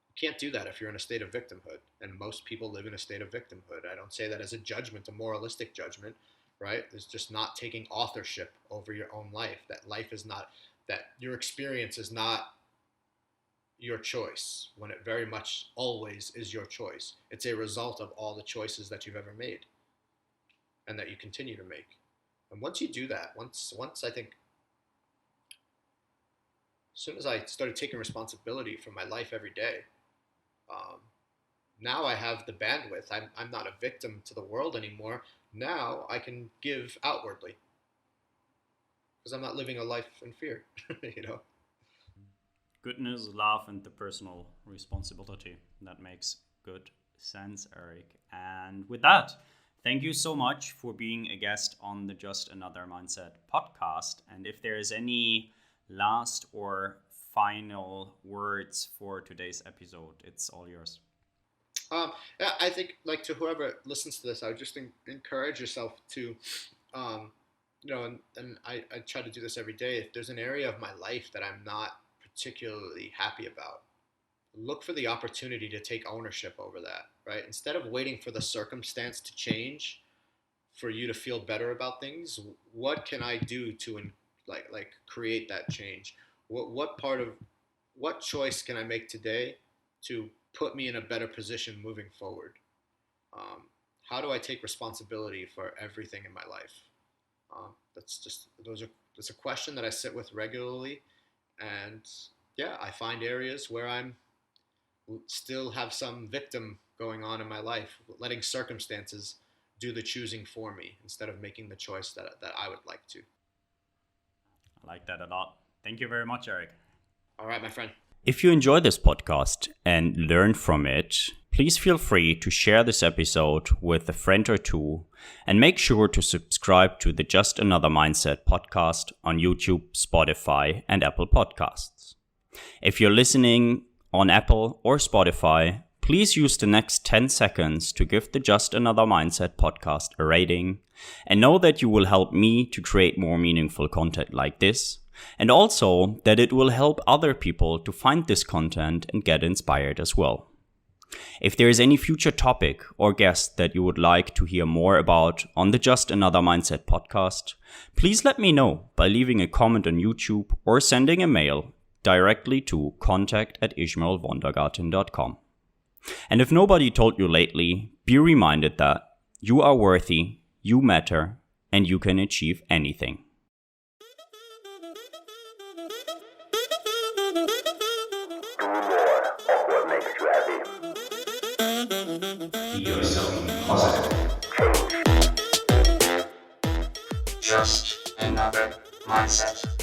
You can't do that if you're in a state of victimhood, and most people live in a state of victimhood. I don't say that as a judgment, a moralistic judgment, right? It's just not taking authorship over your own life. That life is not, that your experience is not your choice, when it very much always is your choice. It's a result of all the choices that you've ever made and that you continue to make. And once you do that, once I think, as soon as I started taking responsibility for my life every day, now I have the bandwidth. I'm not a victim to the world anymore. Now I can give outwardly because I'm not living a life in fear, Goodness, love, and the personal responsibility. That makes good sense, Eric. And with that, thank you so much for being a guest on the Just Another Mindset podcast. And if there is any last or final words for today's episode, it's all yours. I think, like, to whoever listens to this, I would just encourage yourself to, and I try to do this every day. If there's an area of my life that I'm not particularly happy about, look for the opportunity to take ownership over that, right? Instead of waiting for the circumstance to change for you to feel better about things, what can I do to create that change? What choice can I make today to put me in a better position moving forward? How do I take responsibility for everything in my life? That's a question that I sit with regularly, and yeah, I find areas where I'm still have some victim going on in my life, letting circumstances do the choosing for me instead of making the choice that I would like to. I like that a lot. Thank you very much, Eric. All right, my friend. If you enjoy this podcast and learn from it, please feel free to share this episode with a friend or two, and make sure to subscribe to the Just Another Mindset podcast on YouTube, Spotify, and Apple Podcasts. If you're listening on Apple or Spotify, please use the next 10 seconds to give the Just Another Mindset podcast a rating, and know that you will help me to create more meaningful content like this, and also that it will help other people to find this content and get inspired as well. If there is any future topic or guest that you would like to hear more about on the Just Another Mindset podcast, please let me know by leaving a comment on YouTube or sending a mail directly to contact@ismaelwondergarten.com. And if nobody told you lately, be reminded that you are worthy, you matter, and you can achieve anything. Do more of what makes you happy. Be yourself positive. Change. Just another mindset.